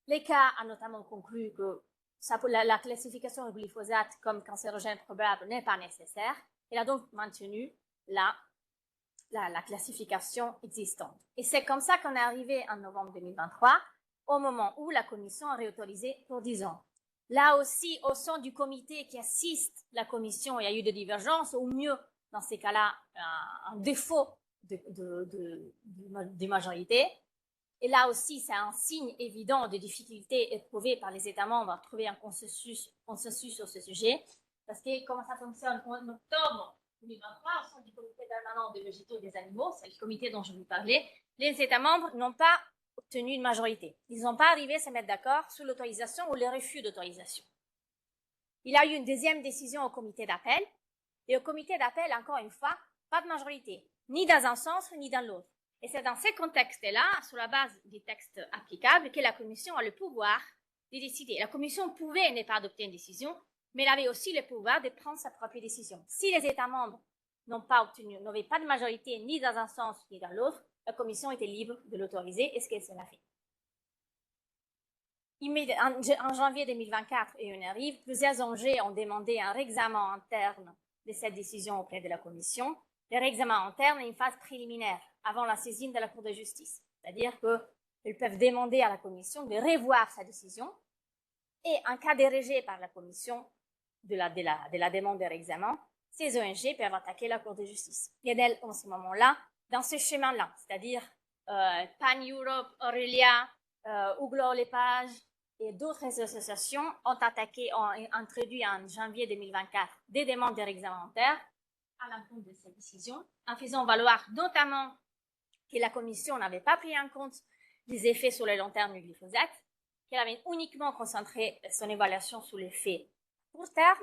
[SPEAKER 2] L'ECHA a notamment conclu que la classification du glyphosate comme cancérogène probable n'est pas nécessaire. Elle a donc maintenu la classification existante. Et c'est comme ça qu'on est arrivé en novembre 2023, au moment où la Commission a réautorisé pour 10 ans. Là aussi, au sein du comité qui assiste la commission, il y a eu des divergences, ou mieux, dans ces cas-là, un défaut de majorité. Et là aussi, c'est un signe évident de difficulté éprouvée par les États membres à trouver un consensus sur ce sujet. Parce que comment ça fonctionne, en octobre 2023, au sein du comité permanent des végétaux et des animaux, c'est le comité dont je vous parlais, les États membres n'ont pas obtenu une majorité. Ils n'ont pas arrivé à se mettre d'accord sur l'autorisation ou le refus d'autorisation. Il y a eu une deuxième décision au comité d'appel, et au comité d'appel, encore une fois, pas de majorité, ni dans un sens ni dans l'autre. Et c'est dans ces contextes-là, sur la base des textes applicables, que la Commission a le pouvoir de décider. La Commission pouvait ne pas adopter une décision, mais elle avait aussi le pouvoir de prendre sa propre décision. Si les États membres n'avaient pas de majorité ni dans un sens ni dans l'autre, la Commission était libre de l'autoriser, et ce qu'elle l'a fait. En janvier 2024, et on arrive, plusieurs ONG ont demandé un réexamen interne de cette décision auprès de la Commission. Le réexamen interne est une phase préliminaire avant la saisine de la Cour de justice. C'est-à-dire qu'ils peuvent demander à la Commission de revoir sa décision, et en cas de rejet par la Commission de la demande de réexamen, ces ONG peuvent attaquer la Cour de justice. Et elles, en ce moment-là, dans ce chemin-là, c'est-à-dire Pan Europe, Aurelia, Ouglo Lepage et d'autres associations ont introduit en janvier 2024 des demandes de réexamen interne à l'encontre de cette décision, en faisant valoir notamment que la Commission n'avait pas pris en compte les effets sur le long terme du glyphosate, qu'elle avait uniquement concentré son évaluation sur l'effet court terme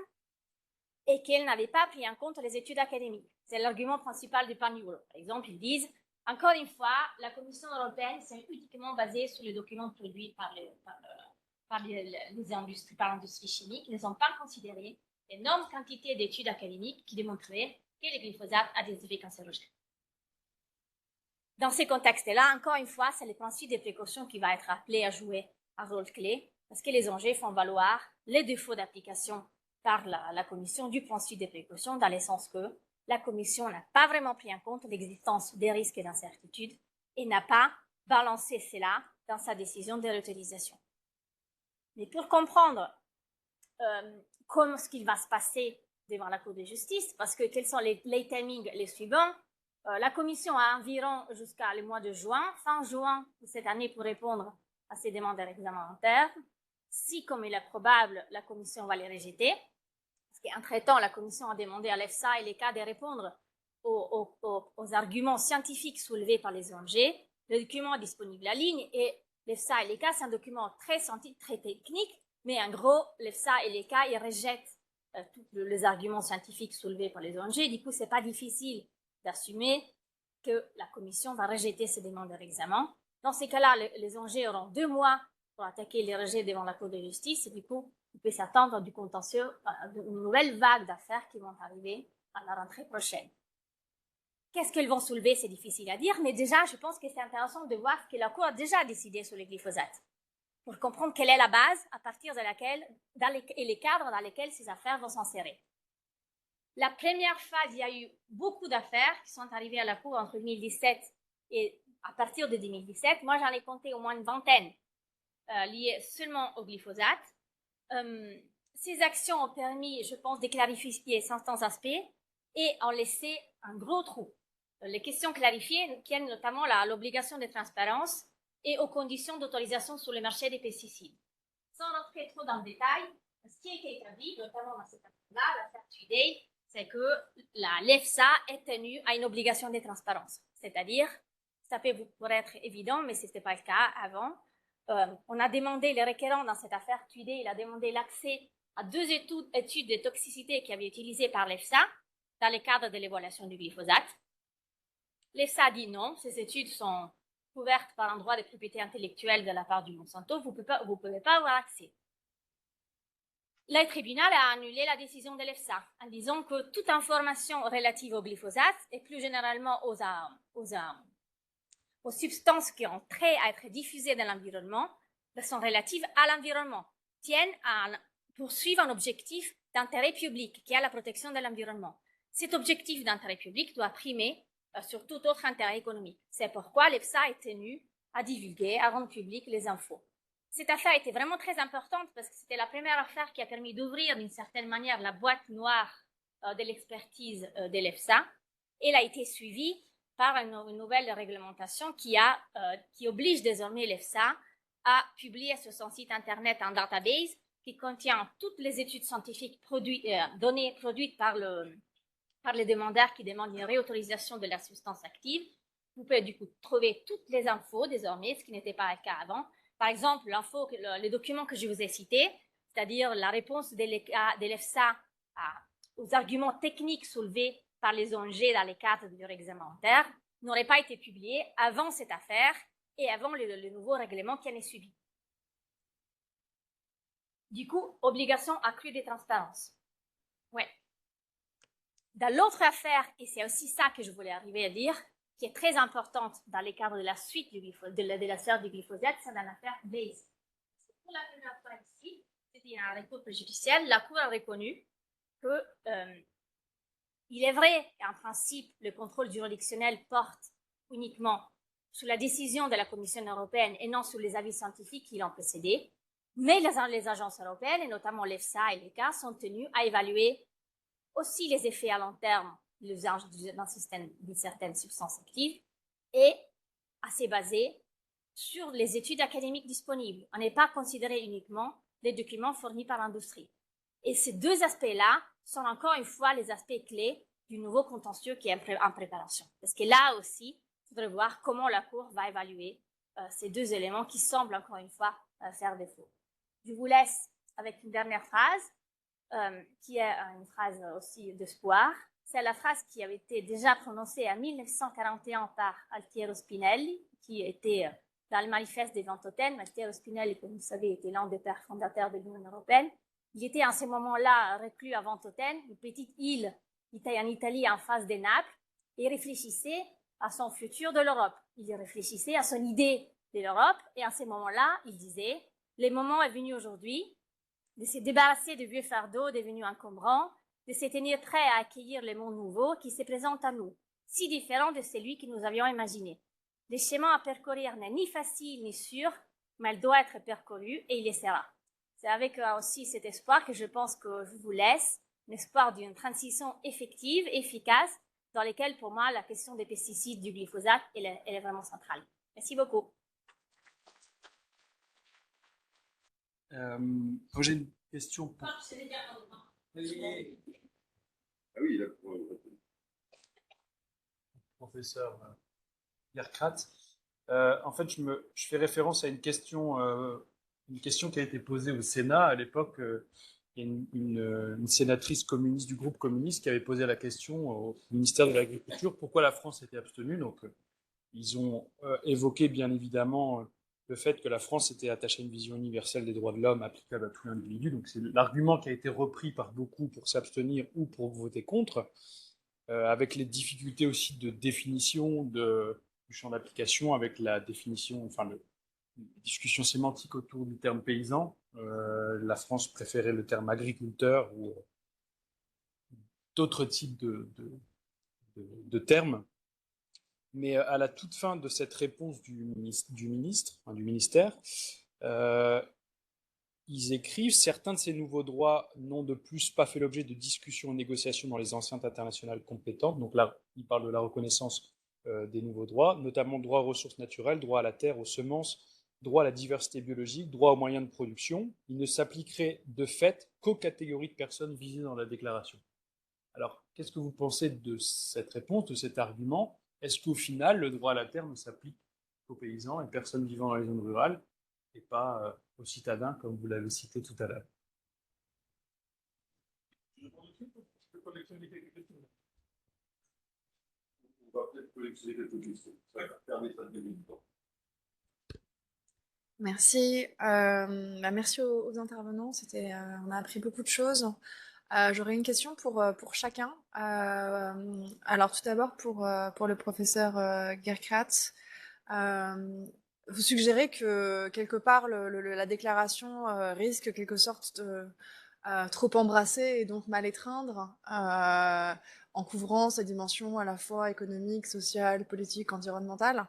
[SPEAKER 2] et qu'elle n'avait pas pris en compte les études académiques. C'est l'argument principal du Pan Europe. Par exemple, ils disent, encore une fois, la Commission européenne s'est uniquement basée sur les documents produits par l'industrie chimique. Ils n'ont pas considéré l'énorme quantité d'études académiques qui démontraient que le glyphosate a des effets cancérogènes. Dans ces contextes-là, encore une fois, c'est le principe des précautions qui va être appelé à jouer un rôle clé, parce que les ONG font valoir les défauts d'application par la Commission du principe des précautions, dans le sens que la Commission n'a pas vraiment pris en compte l'existence des risques et d'incertitudes et n'a pas balancé cela dans sa décision de réutilisation. Mais pour comprendre comment ce qu'il va se passer devant la Cour de justice, parce que quels sont les timings les suivants, la Commission a environ jusqu'à le mois de juin, fin juin de cette année, pour répondre à ces demandes de réexamen interne. Si, comme il est probable, la Commission va les rejeter, parce qu'entre-temps, la Commission a demandé à l'EFSA et l'ECA de répondre aux arguments scientifiques soulevés par les ONG. Le document est disponible en ligne, et l'EFSA et l'ECA, c'est un document très technique, mais en gros, l'EFSA et l'ECA, ils rejettent tous les arguments scientifiques soulevés par les ONG. Du coup, c'est pas difficile d'assumer que la Commission va rejeter ces demandes de réexamen. Dans ces cas-là, les ONG auront 2 mois pour attaquer les rejets devant la Cour de justice, et du coup, on peut s'attendre du contentieux, une nouvelle vague d'affaires qui vont arriver à la rentrée prochaine. Qu'est-ce qu'elles vont soulever? C'est difficile à dire, mais déjà, je pense que c'est intéressant de voir que la Cour a déjà décidé sur le glyphosate, pour comprendre quelle est la base à partir de laquelle, et les cadres dans lesquels ces affaires vont s'insérer. La première phase, il y a eu beaucoup d'affaires qui sont arrivées à la Cour entre 2017 et à partir de 2017. Moi, j'en ai compté au moins une vingtaine liées seulement au glyphosate. Ces actions ont permis, je pense, de clarifier certains aspects et ont laissé un gros trou. Les questions clarifiées tiennent notamment à l'obligation de transparence et aux conditions d'autorisation sur le marché des pesticides. Sans rentrer trop dans le détail, ce qui a été établi, notamment dans cette affaire-là, l'affaire Today, c'est que l'EFSA est tenue à une obligation de transparence. C'est-à-dire, ça peut vous être évident, mais ce n'était pas le cas avant. On a demandé, les requérants dans cette affaire Today, il a demandé l'accès à 2 études de toxicité qui avaient été utilisées par l'EFSA dans le cadre de l'évaluation du glyphosate. L'EFSA a dit non, ces études sont couvertes par un droit de propriété intellectuelle de la part du Monsanto, vous ne pouvez pas avoir accès. Le tribunal a annulé la décision de l'EFSA en disant que toute information relative au glyphosate et plus généralement aux substances qui ont trait à être diffusées dans l'environnement sont relatives à l'environnement, tiennent à poursuivre un objectif d'intérêt public qui est la protection de l'environnement. Cet objectif d'intérêt public doit primer sur tout autre intérêt économique. C'est pourquoi l'EFSA est tenue à divulguer, à rendre publiques les infos. cette affaire était vraiment très importante parce que c'était la première affaire qui a permis d'ouvrir d'une certaine manière la boîte noire de l'expertise de l'EFSA. Elle a été suivie par une nouvelle réglementation qui oblige désormais l'EFSA à publier sur son site internet un database qui contient toutes les études scientifiques données produites par les demandeurs qui demandent une réautorisation de la substance active. Vous pouvez du coup trouver toutes les infos désormais, ce qui n'était pas le cas avant. Par exemple, les documents que je vous ai cités, c'est-à-dire la réponse de l'EFSA aux arguments techniques soulevés par les ONG dans les cadres de leur examen, n'auraient pas été publiés avant cette affaire et avant le nouveau règlement qui en est suivi. Du coup, obligation accrue de transparence. Ouais. Dans l'autre affaire, et c'est aussi ça que je voulais arriver à dire, qui est très importante dans les cadres de la suite de l'affaire du glyphosate, c'est dans l'affaire Base. Pour la première fois ici, c'était un recours préjudiciel, la Cour a reconnu que il est vrai qu'en principe, le contrôle juridictionnel porte uniquement sur la décision de la Commission européenne et non sur les avis scientifiques qui l'ont précédé, mais les agences européennes, et notamment l'EFSA et l'ECA, sont tenues à évaluer aussi les effets à long terme de l'usage d'un système d'une certaine substance active et à se baser sur les études académiques disponibles. On n'est pas considéré uniquement les documents fournis par l'industrie. Et ces deux aspects-là sont encore une fois les aspects clés du nouveau contentieux qui est en préparation. Parce que là aussi, il faudrait voir comment la Cour va évaluer ces deux éléments qui semblent encore une fois faire défaut. Je vous laisse avec une dernière phrase, qui est une phrase aussi d'espoir. C'est la phrase qui avait été déjà prononcée en 1941 par Altiero Spinelli, qui était dans le manifeste des Ventotènes. Altiero Spinelli, comme vous savez, était l'un des pères fondateurs de l'Union européenne. Il était en ce moment-là reclus à Ventotène, une petite île en Italie en face des Naples, et réfléchissait à son futur de l'Europe. Il réfléchissait à son idée de l'Europe, et à ce moment-là, il disait « Le moment est venu aujourd'hui de se débarrasser de vieux fardeaux devenus encombrants, de se tenir prêt à accueillir le monde nouveau qui se présente à nous, si différent de celui que nous avions imaginé. Le chemin à parcourir n'est ni facile ni sûr, mais il doit être parcouru et il le sera. » C'est avec aussi cet espoir que je pense que je vous laisse, l'espoir d'une transition effective, efficace, dans laquelle pour moi la question des pesticides, du glyphosate, elle est vraiment centrale. Merci beaucoup.
[SPEAKER 3] J'ai une question pour...
[SPEAKER 4] Ah oui, là,
[SPEAKER 3] professeur Gerkrat. En fait, je fais référence à une question qui a été posée au Sénat à l'époque. Il y a une sénatrice communiste du groupe communiste qui avait posé la question au ministère de l'Agriculture pourquoi la France était abstenue. Donc, ils ont évoqué bien évidemment le fait que la France était attachée à une vision universelle des droits de l'homme applicable à tout l'individu. Donc, c'est l'argument qui a été repris par beaucoup pour s'abstenir ou pour voter contre, avec les difficultés aussi de définition du champ d'application, avec la définition, enfin, les discussions sémantiques autour du terme paysan. La France préférait le terme agriculteur ou d'autres types de termes. Mais à la toute fin de cette réponse du ministère, ils écrivent « Certains de ces nouveaux droits n'ont de plus pas fait l'objet de discussions et négociations dans les enceintes internationales compétentes. » Donc là, ils parlent de la reconnaissance des nouveaux droits, notamment droit aux ressources naturelles, droit à la terre, aux semences, droit à la diversité biologique, droit aux moyens de production. Il ne s'appliquerait de fait qu'aux catégories de personnes visées dans la déclaration. Alors, qu'est-ce que vous pensez de cette réponse, de cet argument ? Est-ce qu'au final, le droit à la terre ne s'applique qu'aux paysans et personnes vivant dans les zones rurales et pas aux citadins, comme vous l'avez cité tout à l'heure?
[SPEAKER 4] On va peut-être collectionner quelques questions. Ça va permettre de gagner du temps.
[SPEAKER 5] Merci. Merci aux intervenants. On a appris beaucoup de choses. J'aurais une question pour chacun. Alors tout d'abord pour le professeur Gerkrat. Vous suggérez que quelque part la déclaration risque quelque sorte de trop embrasser et donc mal étreindre en couvrant sa dimension à la fois économique, sociale, politique, environnementale.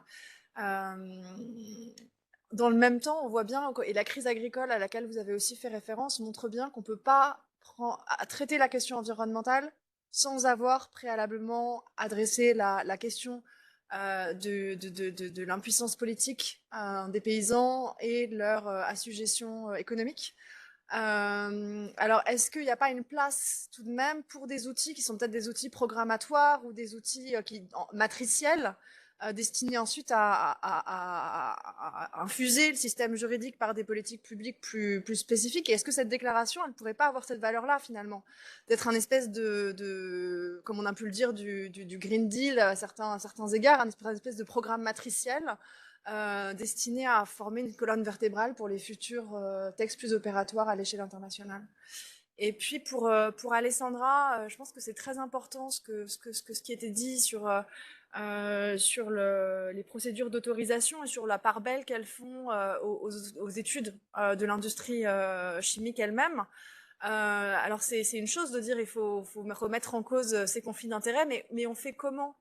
[SPEAKER 5] dans le même temps, on voit bien, et la crise agricole à laquelle vous avez aussi fait référence montre bien qu'on ne peut pas traiter la question environnementale sans avoir préalablement adressé la question de l'impuissance politique des paysans et de leur assujetion économique. Alors, est-ce qu'il n'y a pas une place tout de même pour des outils qui sont peut-être des outils programmatoires ou des outils matriciels destinés ensuite à infuser le système juridique par des politiques publiques plus spécifiques? Et est-ce que cette déclaration, elle ne pourrait pas avoir cette valeur-là, finalement, d'être un espèce comme on a pu le dire, du Green Deal à certains égards, un espèce de programme matriciel destiné à former une colonne vertébrale pour les futurs textes plus opératoires à l'échelle internationale. Et puis pour Alessandra, je pense que c'est très important ce qui était dit sur les procédures d'autorisation et sur la part belle qu'elles font aux études de l'industrie chimique elle-même. Alors c'est une chose de dire il faut remettre en cause ces conflits d'intérêts, mais on fait comment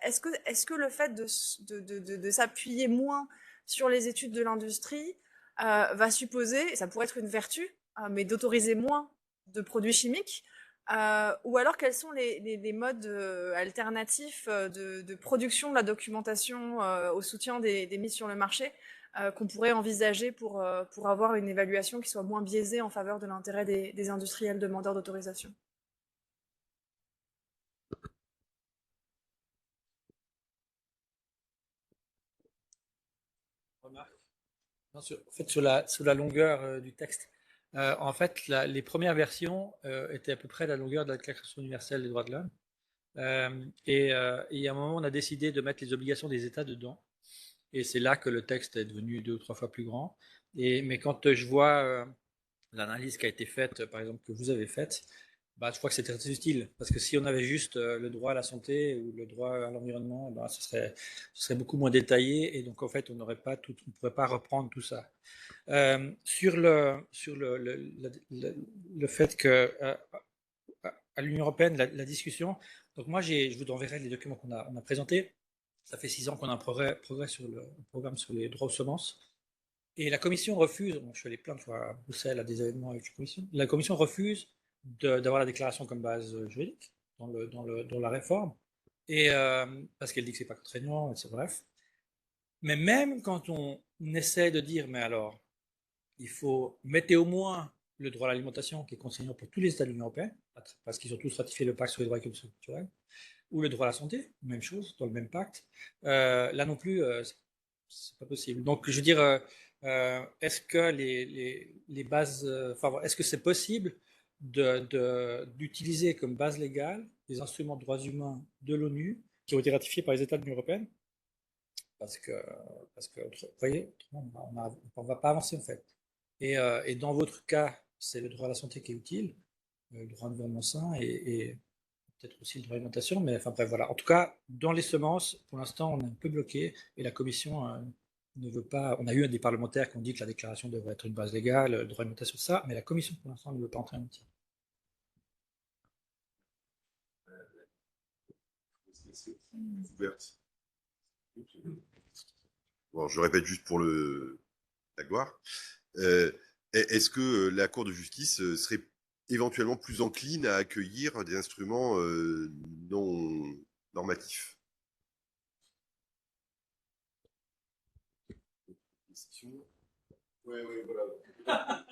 [SPEAKER 5] est-ce que le fait de s'appuyer moins sur les études de l'industrie va supposer, et ça pourrait être une vertu, mais d'autoriser moins de produits chimiques, ou alors quels sont les modes alternatifs de production de la documentation au soutien des mises sur le marché qu'on pourrait envisager pour avoir une évaluation qui soit moins biaisée en faveur de l'intérêt des industriels demandeurs d'autorisation.
[SPEAKER 6] Non, sur la longueur du texte. En fait, les premières versions étaient à peu près la longueur de la Déclaration universelle des droits de l'homme. Et à un moment, on a décidé de mettre les obligations des États dedans. Et c'est là que le texte est devenu 2 ou 3 fois plus grand. Mais quand je vois l'analyse qui a été faite, par exemple, que vous avez faite, je crois que c'était très utile. Parce que si on avait juste le droit à la santé ou le droit à l'environnement, ce serait beaucoup moins détaillé. Et donc, en fait, on ne pourrait pas reprendre tout ça. Sur le fait que à l'Union européenne, la discussion, donc moi, je vous enverrai les documents qu'on a présentés. Ça fait 6 ans qu'on a un progrès sur le programme sur les droits aux semences. Et la Commission refuse, je suis allé plein de fois à Bruxelles à des événements avec la Commission refuse d'avoir la déclaration comme base juridique dans la réforme, et parce qu'elle dit que c'est pas contraignant, etc. Bref. Mais même quand on essaie de dire, mais alors, il faut mettre au moins le droit à l'alimentation qui est contraignant pour tous les États de l'Union européenne, parce qu'ils ont tous ratifié le pacte sur les droits économiques et culturels, ou le droit à la santé, même chose, dans le même pacte. Là non plus, c'est pas possible. Donc, je veux dire, est-ce que les bases, est-ce que c'est possible d'utiliser comme base légale les instruments de droits humains de l'ONU qui ont été ratifiés par les États de l'Union européenne? Parce que, vous voyez, on ne va pas avancer en fait. Et dans votre cas, c'est le droit à la santé qui est utile, le droit à l'environnement sain et peut-être aussi le droit à l'alimentation, mais enfin bref, voilà. En tout cas, dans les semences, pour l'instant, on est un peu bloqué et la Commission ne veut pas. On a eu des parlementaires qui ont dit que la déclaration devrait être une base légale, le droit à l'alimentation, ça, mais la Commission, pour l'instant, ne veut pas entrer en outil.
[SPEAKER 7] Bon, je répète juste pour la gloire. Est-ce que la Cour de justice serait éventuellement plus encline à accueillir des instruments non normatifs?
[SPEAKER 4] Oui, voilà.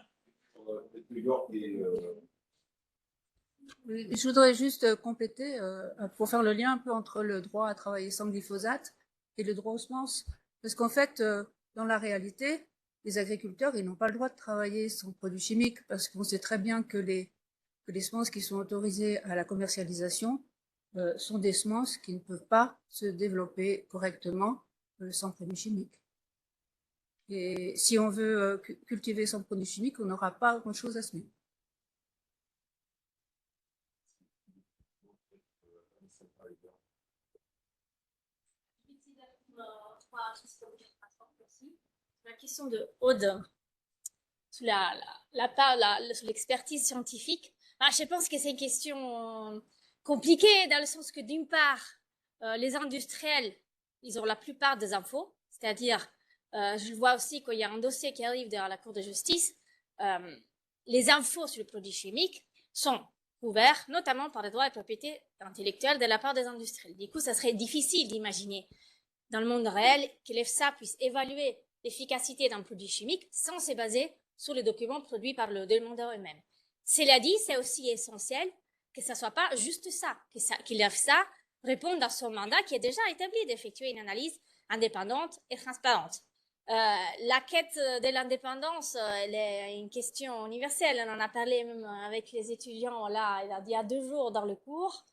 [SPEAKER 8] Je voudrais juste compléter pour faire le lien un peu entre le droit à travailler sans glyphosate et le droit aux semences. Parce qu'en fait, dans la réalité, les agriculteurs, ils n'ont pas le droit de travailler sans produits chimiques parce qu'on sait très bien que les semences qui sont autorisées à la commercialisation sont des semences qui ne peuvent pas se développer correctement sans produits chimiques. Et si on veut cultiver sans produits chimiques, on n'aura pas grand-chose à semer.
[SPEAKER 2] La question de Aude sur sur l'expertise scientifique, je pense que c'est une question compliquée dans le sens que d'une part, les industriels, ils ont la plupart des infos, c'est-à-dire Je vois aussi qu'il y a un dossier qui arrive dans la Cour de justice. Les infos sur le produit chimique sont couverts notamment par les droits et propriétés intellectuelles de la part des industriels. Du coup, ça serait difficile d'imaginer dans le monde réel que l'EFSA puisse évaluer l'efficacité d'un produit chimique sans se baser sur les documents produits par le demandeur eux-même. Cela dit, c'est aussi essentiel que ça soit pas juste ça, que l'EFSA réponde à son mandat qui est déjà établi d'effectuer une analyse indépendante et transparente. La quête de l'indépendance, elle est une question universelle. On en a parlé même avec les étudiants là, il y a 2 jours dans le cours.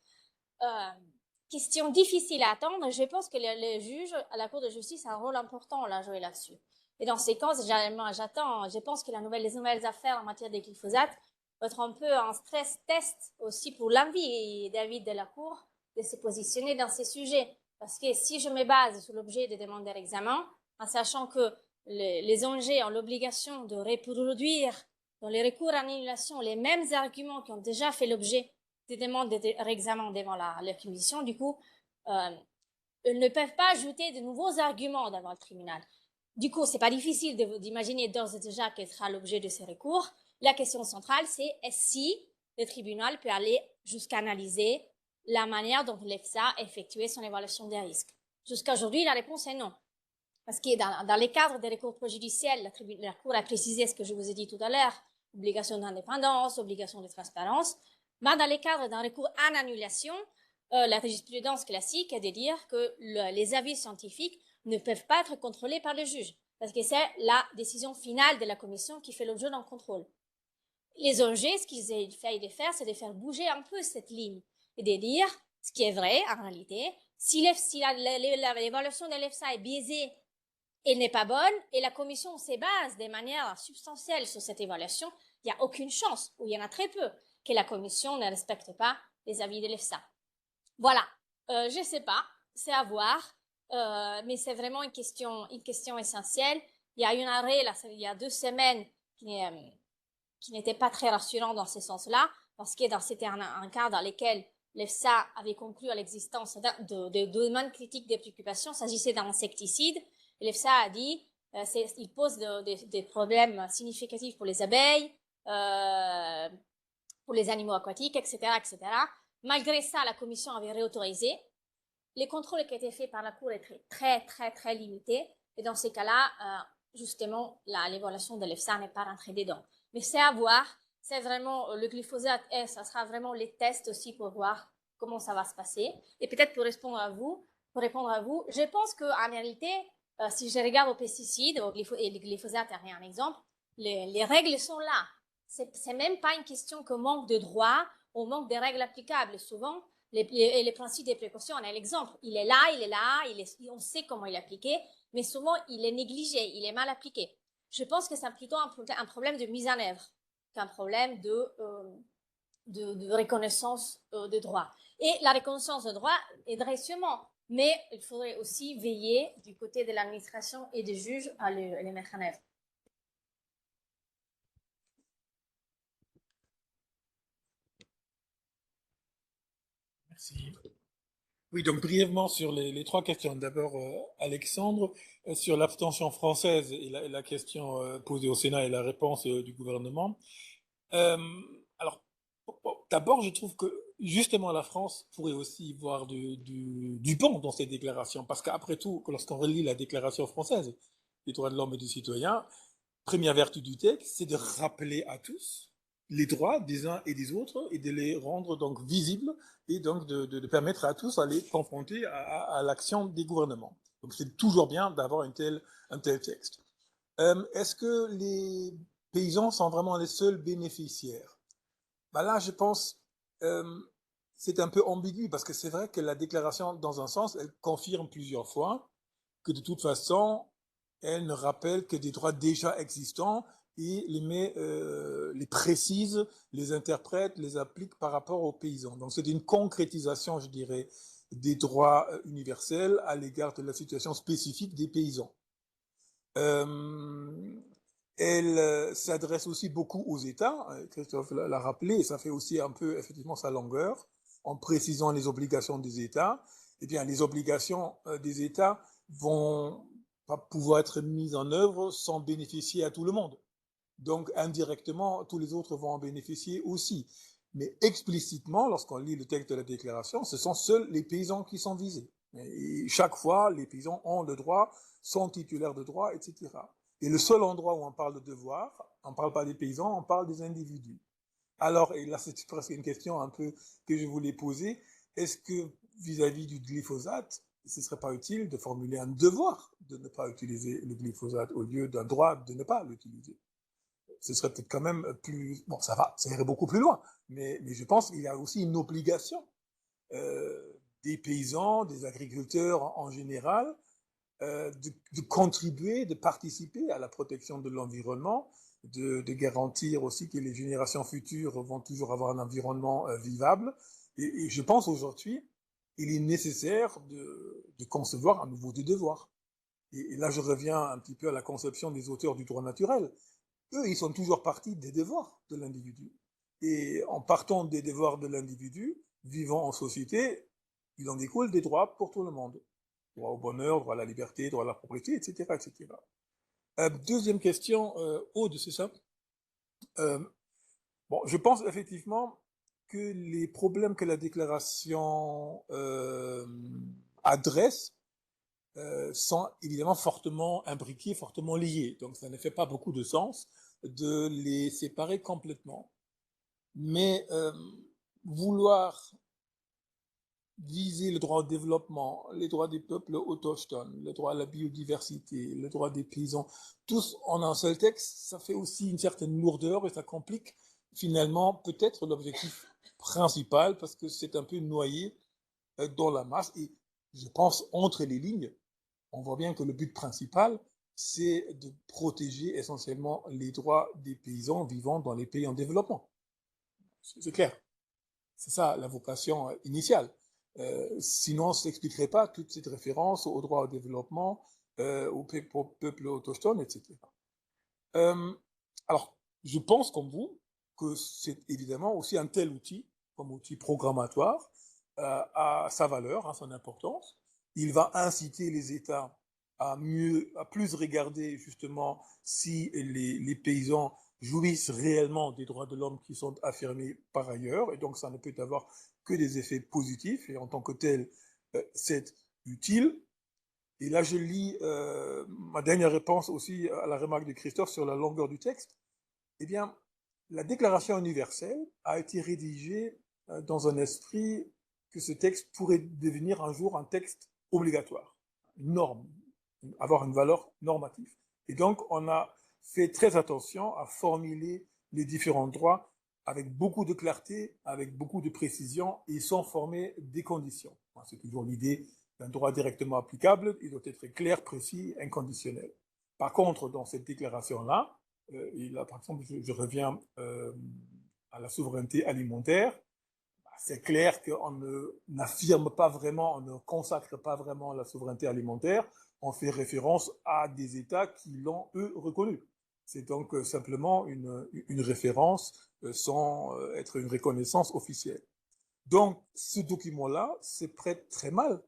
[SPEAKER 2] Question difficile à attendre. Je pense que les juges à la Cour de justice a un rôle important à jouer là-dessus. Et dans ces cas, je pense que les nouvelles affaires en matière de glyphosate vont être un peu un stress test aussi pour l'envie, David, de la Cour de se positionner dans ces sujets. Parce que si je me base sur l'objet de demander l'examen, en sachant que les ONG ont l'obligation de reproduire dans les recours à annulation les mêmes arguments qui ont déjà fait l'objet des demandes de réexamen devant la commission, du coup, ils ne peuvent pas ajouter de nouveaux arguments devant le tribunal. Du coup, c'est pas difficile d'imaginer d'ores et déjà quel sera l'objet de ces recours. La question centrale, c'est est-ce si le tribunal peut aller jusqu'à analyser la manière dont l'EFSA a effectué son évaluation des risques. Jusqu'à aujourd'hui, la réponse est non. Parce que dans les cadres des recours préjudiciels, la Cour a précisé ce que je vous ai dit tout à l'heure, obligation d'indépendance, obligation de transparence. Mais dans les cadres d'un recours en annulation, la jurisprudence classique est de dire que les avis scientifiques ne peuvent pas être contrôlés par le juge, parce que c'est la décision finale de la commission qui fait l'objet d'un contrôle. Les ONG, ce qu'ils essayent de faire, c'est de faire bouger un peu cette ligne et de dire ce qui est vrai en réalité. Si l'évaluation de l'EFSA est biaisée, elle n'est pas bonne, et la commission se base de manière substantielle sur cette évaluation, il n'y a aucune chance, ou il y en a très peu, que la commission ne respecte pas les avis de l'EFSA. Voilà, je ne sais pas, c'est à voir, mais c'est vraiment une question essentielle. Il y a eu un arrêt, là, il y a 2 semaines, qui n'était pas très rassurant dans ce sens-là, parce que c'était un cas dans lequel l'EFSA avait conclu à l'existence de demandes critiques de préoccupations, s'agissait d'un insecticide. L'EFSA a dit il pose des problèmes significatifs pour les abeilles, pour les animaux aquatiques, etc., etc. Malgré ça, la commission avait réautorisé. Les contrôles qui étaient faits par la Cour étaient très, très, très limités. Et dans ces cas-là, justement, l'évaluation de l'EFSA n'est pas rentrée dedans. Mais c'est à voir. C'est vraiment le glyphosate et ça sera vraiment les tests aussi pour voir comment ça va se passer. Et peut-être pour répondre à vous, je pense qu'en réalité, si je regarde aux pesticides, et le glyphosate est un exemple, les règles sont là. C'est même pas une question que manque de droit ou manque de règles applicables. Souvent, les principes des précautions, on a l'exemple. Il est là, on sait comment il est appliqué, mais souvent, il est négligé, il est mal appliqué. Je pense que c'est plutôt un problème de mise en œuvre qu'un problème de reconnaissance de droit. Et la reconnaissance de droit aiderait sûrement, mais il faudrait aussi veiller du côté de l'administration et des juges à les mettre en œuvre.
[SPEAKER 1] Merci. Oui, donc brièvement sur les 3 questions. D'abord, Alexandre, sur l'abstention française et la question posée au Sénat et la réponse du gouvernement. Alors, d'abord, je trouve que justement la France pourrait aussi voir du bon dans ces déclarations, parce qu'après tout, lorsqu'on relit la déclaration française des droits de l'homme et du citoyen, première vertu du texte, c'est de rappeler à tous les droits des uns et des autres et de les rendre donc visibles et donc de permettre à tous à les confronter à l'action des gouvernements. Donc c'est toujours bien d'avoir un tel texte. Est-ce que les paysans sont vraiment les seuls bénéficiaires? Ben là, je pense c'est un peu ambigu parce que c'est vrai que la déclaration, dans un sens, elle confirme plusieurs fois que de toute façon, elle ne rappelle que des droits déjà existants et les précise, les interprète, les applique par rapport aux paysans. Donc c'est une concrétisation, je dirais, des droits universels à l'égard de la situation spécifique des paysans. Elle s'adresse aussi beaucoup aux États, Christophe l'a rappelé, et ça fait aussi un peu effectivement sa longueur, en précisant les obligations des États. Eh bien, les obligations des États vont pas pouvoir être mise en œuvre sans bénéficier à tout le monde. Donc, indirectement, tous les autres vont en bénéficier aussi. Mais explicitement, lorsqu'on lit le texte de la déclaration, ce sont seuls les paysans qui sont visés. Et chaque fois, les paysans ont le droit, sont titulaires de droits, etc. Et le seul endroit où on parle de devoir, on ne parle pas des paysans, on parle des individus. Alors, et là c'est presque une question un peu que je voulais poser, est-ce que vis-à-vis du glyphosate, ce ne serait pas utile de formuler un devoir de ne pas utiliser le glyphosate au lieu d'un droit de ne pas l'utiliser? Ce serait peut-être quand même plus... Bon, ça va, ça irait beaucoup plus loin, mais je pense qu'il y a aussi une obligation des paysans, des agriculteurs en général, de contribuer, de participer à la protection de l'environnement, de garantir aussi que les générations futures vont toujours avoir un environnement vivable. Et je pense aujourd'hui, il est nécessaire de concevoir à nouveau des devoirs. Et là, je reviens un petit peu à la conception des auteurs du droit naturel. Eux, ils sont toujours partis des devoirs de l'individu. Et en partant des devoirs de l'individu, vivant en société, il en découle des droits pour tout le monde. Droit au bonheur, droit à la liberté, droit à la propriété, etc. etc. Deuxième question, Aude, c'est ça? Bon, je pense effectivement que les problèmes que la déclaration adresse sont évidemment fortement imbriqués, fortement liés. Donc ça ne fait pas beaucoup de sens de les séparer complètement. Mais vouloir viser le droit au développement, les droits des peuples autochtones, le droit à la biodiversité, le droit des paysans, tous en un seul texte, ça fait aussi une certaine lourdeur et ça complique finalement peut-être l'objectif principal parce que c'est un peu noyé dans la masse. Et je pense, entre les lignes, on voit bien que le but principal, c'est de protéger essentiellement les droits des paysans vivant dans les pays en développement. C'est clair. C'est ça la vocation initiale. Sinon, on ne s'expliquerait pas toute cette référence au droit au développement, au peuple autochtone, etc. Alors, je pense comme vous que c'est évidemment aussi un tel outil, comme outil programmatoire, à sa valeur, à son importance. Il va inciter les États à plus regarder justement si les paysans jouissent réellement des droits de l'homme qui sont affirmés par ailleurs, et donc ça ne peut avoir que des effets positifs, et en tant que tel, c'est utile. Et là, je lis ma dernière réponse aussi à la remarque de Christophe sur la longueur du texte. Eh bien, la Déclaration universelle a été rédigée dans un esprit que ce texte pourrait devenir un jour un texte obligatoire, une norme, avoir une valeur normative. Et donc, on a fait très attention à formuler les différents droits avec beaucoup de clarté, avec beaucoup de précision et sans former des conditions. C'est toujours l'idée d'un droit directement applicable, il doit être clair, précis, inconditionnel. Par contre, dans cette déclaration-là, et là, par exemple, je reviens à la souveraineté alimentaire, c'est clair qu'on n'affirme pas vraiment, on ne consacre pas vraiment la souveraineté alimentaire, on fait référence à des États qui l'ont, eux, reconnue. C'est donc simplement une référence sans être une reconnaissance officielle. Donc, ce document-là se prête très mal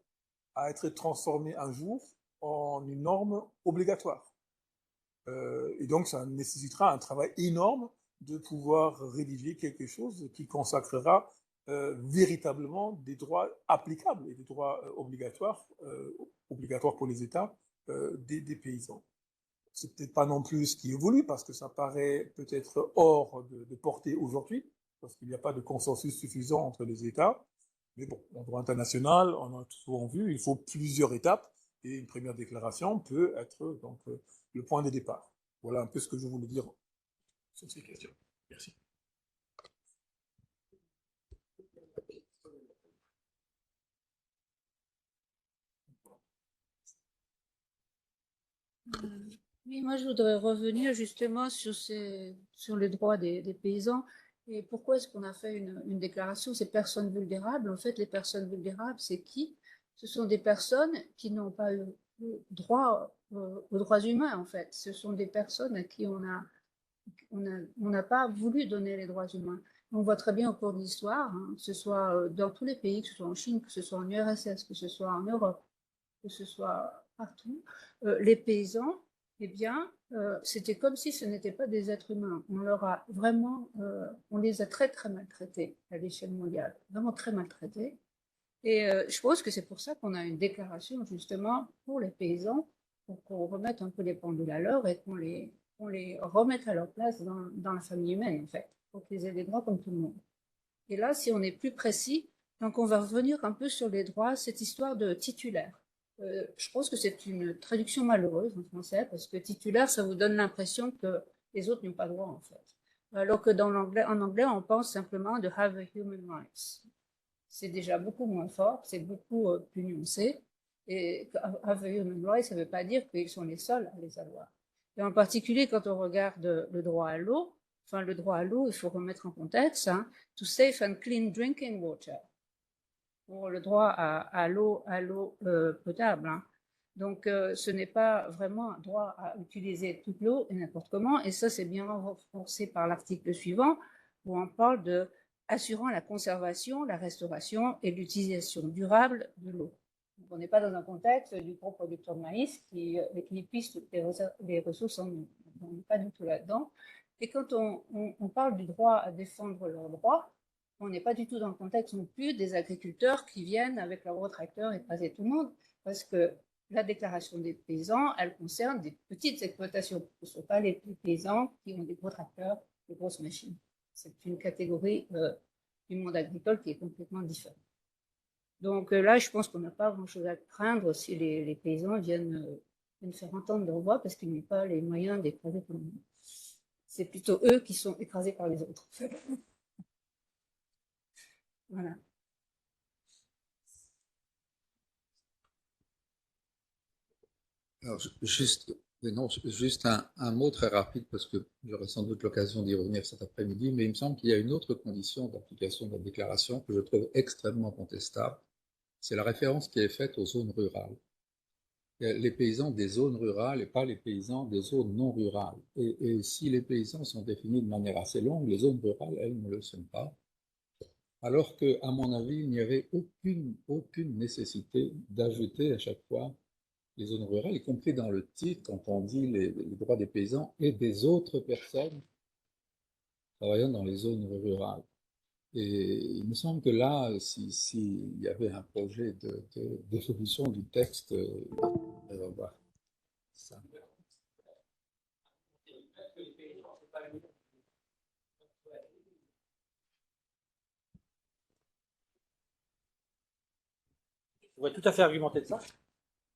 [SPEAKER 1] à être transformé un jour en une norme obligatoire. Et donc, ça nécessitera un travail énorme de pouvoir rédiger quelque chose qui consacrera véritablement des droits applicables et des droits obligatoires pour les États des paysans. C'est peut-être pas non plus ce qui est voulu parce que ça paraît peut-être hors de portée aujourd'hui parce qu'il n'y a pas de consensus suffisant entre les États. Mais bon, en droit international, on a souvent vu, il faut plusieurs étapes et une première déclaration peut être donc le point de départ. Voilà un peu ce que je voulais dire sur ces questions. Merci.
[SPEAKER 8] Oui, moi je voudrais revenir justement sur les droits des paysans. Et pourquoi est-ce qu'on a fait une déclaration ces personnes vulnérables? En fait, les personnes vulnérables, c'est qui? Ce sont des personnes qui n'ont pas eu droit aux droits humains, en fait. Ce sont des personnes à qui on n'a pas voulu donner les droits humains. On voit très bien au cours de l'histoire, hein, que ce soit dans tous les pays, que ce soit en Chine, que ce soit en URSS, que ce soit en Europe, que ce soit partout, les paysans, eh bien, c'était comme si ce n'étaient pas des êtres humains. On leur a vraiment, on les a très très maltraités à l'échelle mondiale, vraiment très maltraités. Et je pense que c'est pour ça qu'on a une déclaration justement pour les paysans, pour qu'on remette un peu les pendules à l'heure et qu'on les remette à leur place dans la famille humaine, en fait, pour qu'ils aient des droits comme tout le monde. Et là, si on est plus précis, donc on va revenir un peu sur les droits, cette histoire de titulaire. Je pense que c'est une traduction malheureuse en français, parce que titulaire, ça vous donne l'impression que les autres n'ont pas droit, en fait. Alors que en anglais, on pense simplement de have a human rights. C'est déjà beaucoup moins fort, c'est beaucoup plus nuancé. Et have a human rights, ça ne veut pas dire qu'ils sont les seuls à les avoir. Et en particulier, quand on regarde le droit à l'eau, enfin, le droit à l'eau, il faut remettre en contexte, hein, to safe and clean drinking water. Pour le droit à l'eau potable. Hein. Donc, ce n'est pas vraiment un droit à utiliser toute l'eau et n'importe comment. Et ça, c'est bien renforcé par l'article suivant, où on parle de assurant la conservation, la restauration et l'utilisation durable de l'eau. On n'est pas dans un contexte du gros producteur de maïs qui épuise toutes les ressources en eau. On n'est pas du tout là-dedans. Et quand on parle du droit à défendre leurs droits, on n'est pas du tout dans le contexte non plus des agriculteurs qui viennent avec leur gros tracteur écraser tout le monde, parce que la déclaration des paysans, elle concerne des petites exploitations. Ce ne sont pas les paysans qui ont des gros tracteurs, des grosses machines. C'est une catégorie du monde agricole qui est complètement différente. Donc là, je pense qu'on n'a pas grand-chose à craindre si les paysans viennent faire entendre leur voix, parce qu'ils n'ont pas les moyens d'écraser tout le monde. C'est plutôt eux qui sont écrasés par les autres. Voilà.
[SPEAKER 9] Alors, juste un mot très rapide, parce que j'aurai sans doute l'occasion d'y revenir cet après-midi, mais il me semble qu'il y a une autre condition d'application de la déclaration que je trouve extrêmement contestable, c'est la référence qui est faite aux zones rurales. Les paysans des zones rurales et pas les paysans des zones non rurales. Et si les paysans sont définis de manière assez longue, les zones rurales, elles, ne le sont pas. Alors qu'à mon avis, il n'y avait aucune nécessité d'ajouter à chaque fois les zones rurales, y compris dans le titre, quand on dit les droits des paysans et des autres personnes travaillant dans les zones rurales. Et il me semble que là, s'il y avait un projet d'évolution du texte, voilà, ça.
[SPEAKER 6] Je pourrais tout à fait argumenter de ça.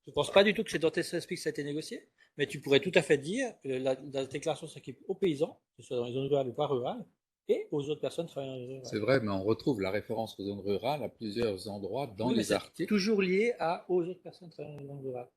[SPEAKER 6] Je ne pense pas du tout que c'est dans tes aspects que ça a été négocié, mais tu pourrais tout à fait dire que la déclaration s'équipe aux paysans, que ce soit dans les zones rurales ou pas rurales, et aux autres personnes travaillant dans les zones rurales.
[SPEAKER 9] C'est vrai, mais on retrouve la référence aux zones rurales à plusieurs endroits dans les articles.
[SPEAKER 6] Toujours lié aux autres personnes travaillant dans les zones rurales.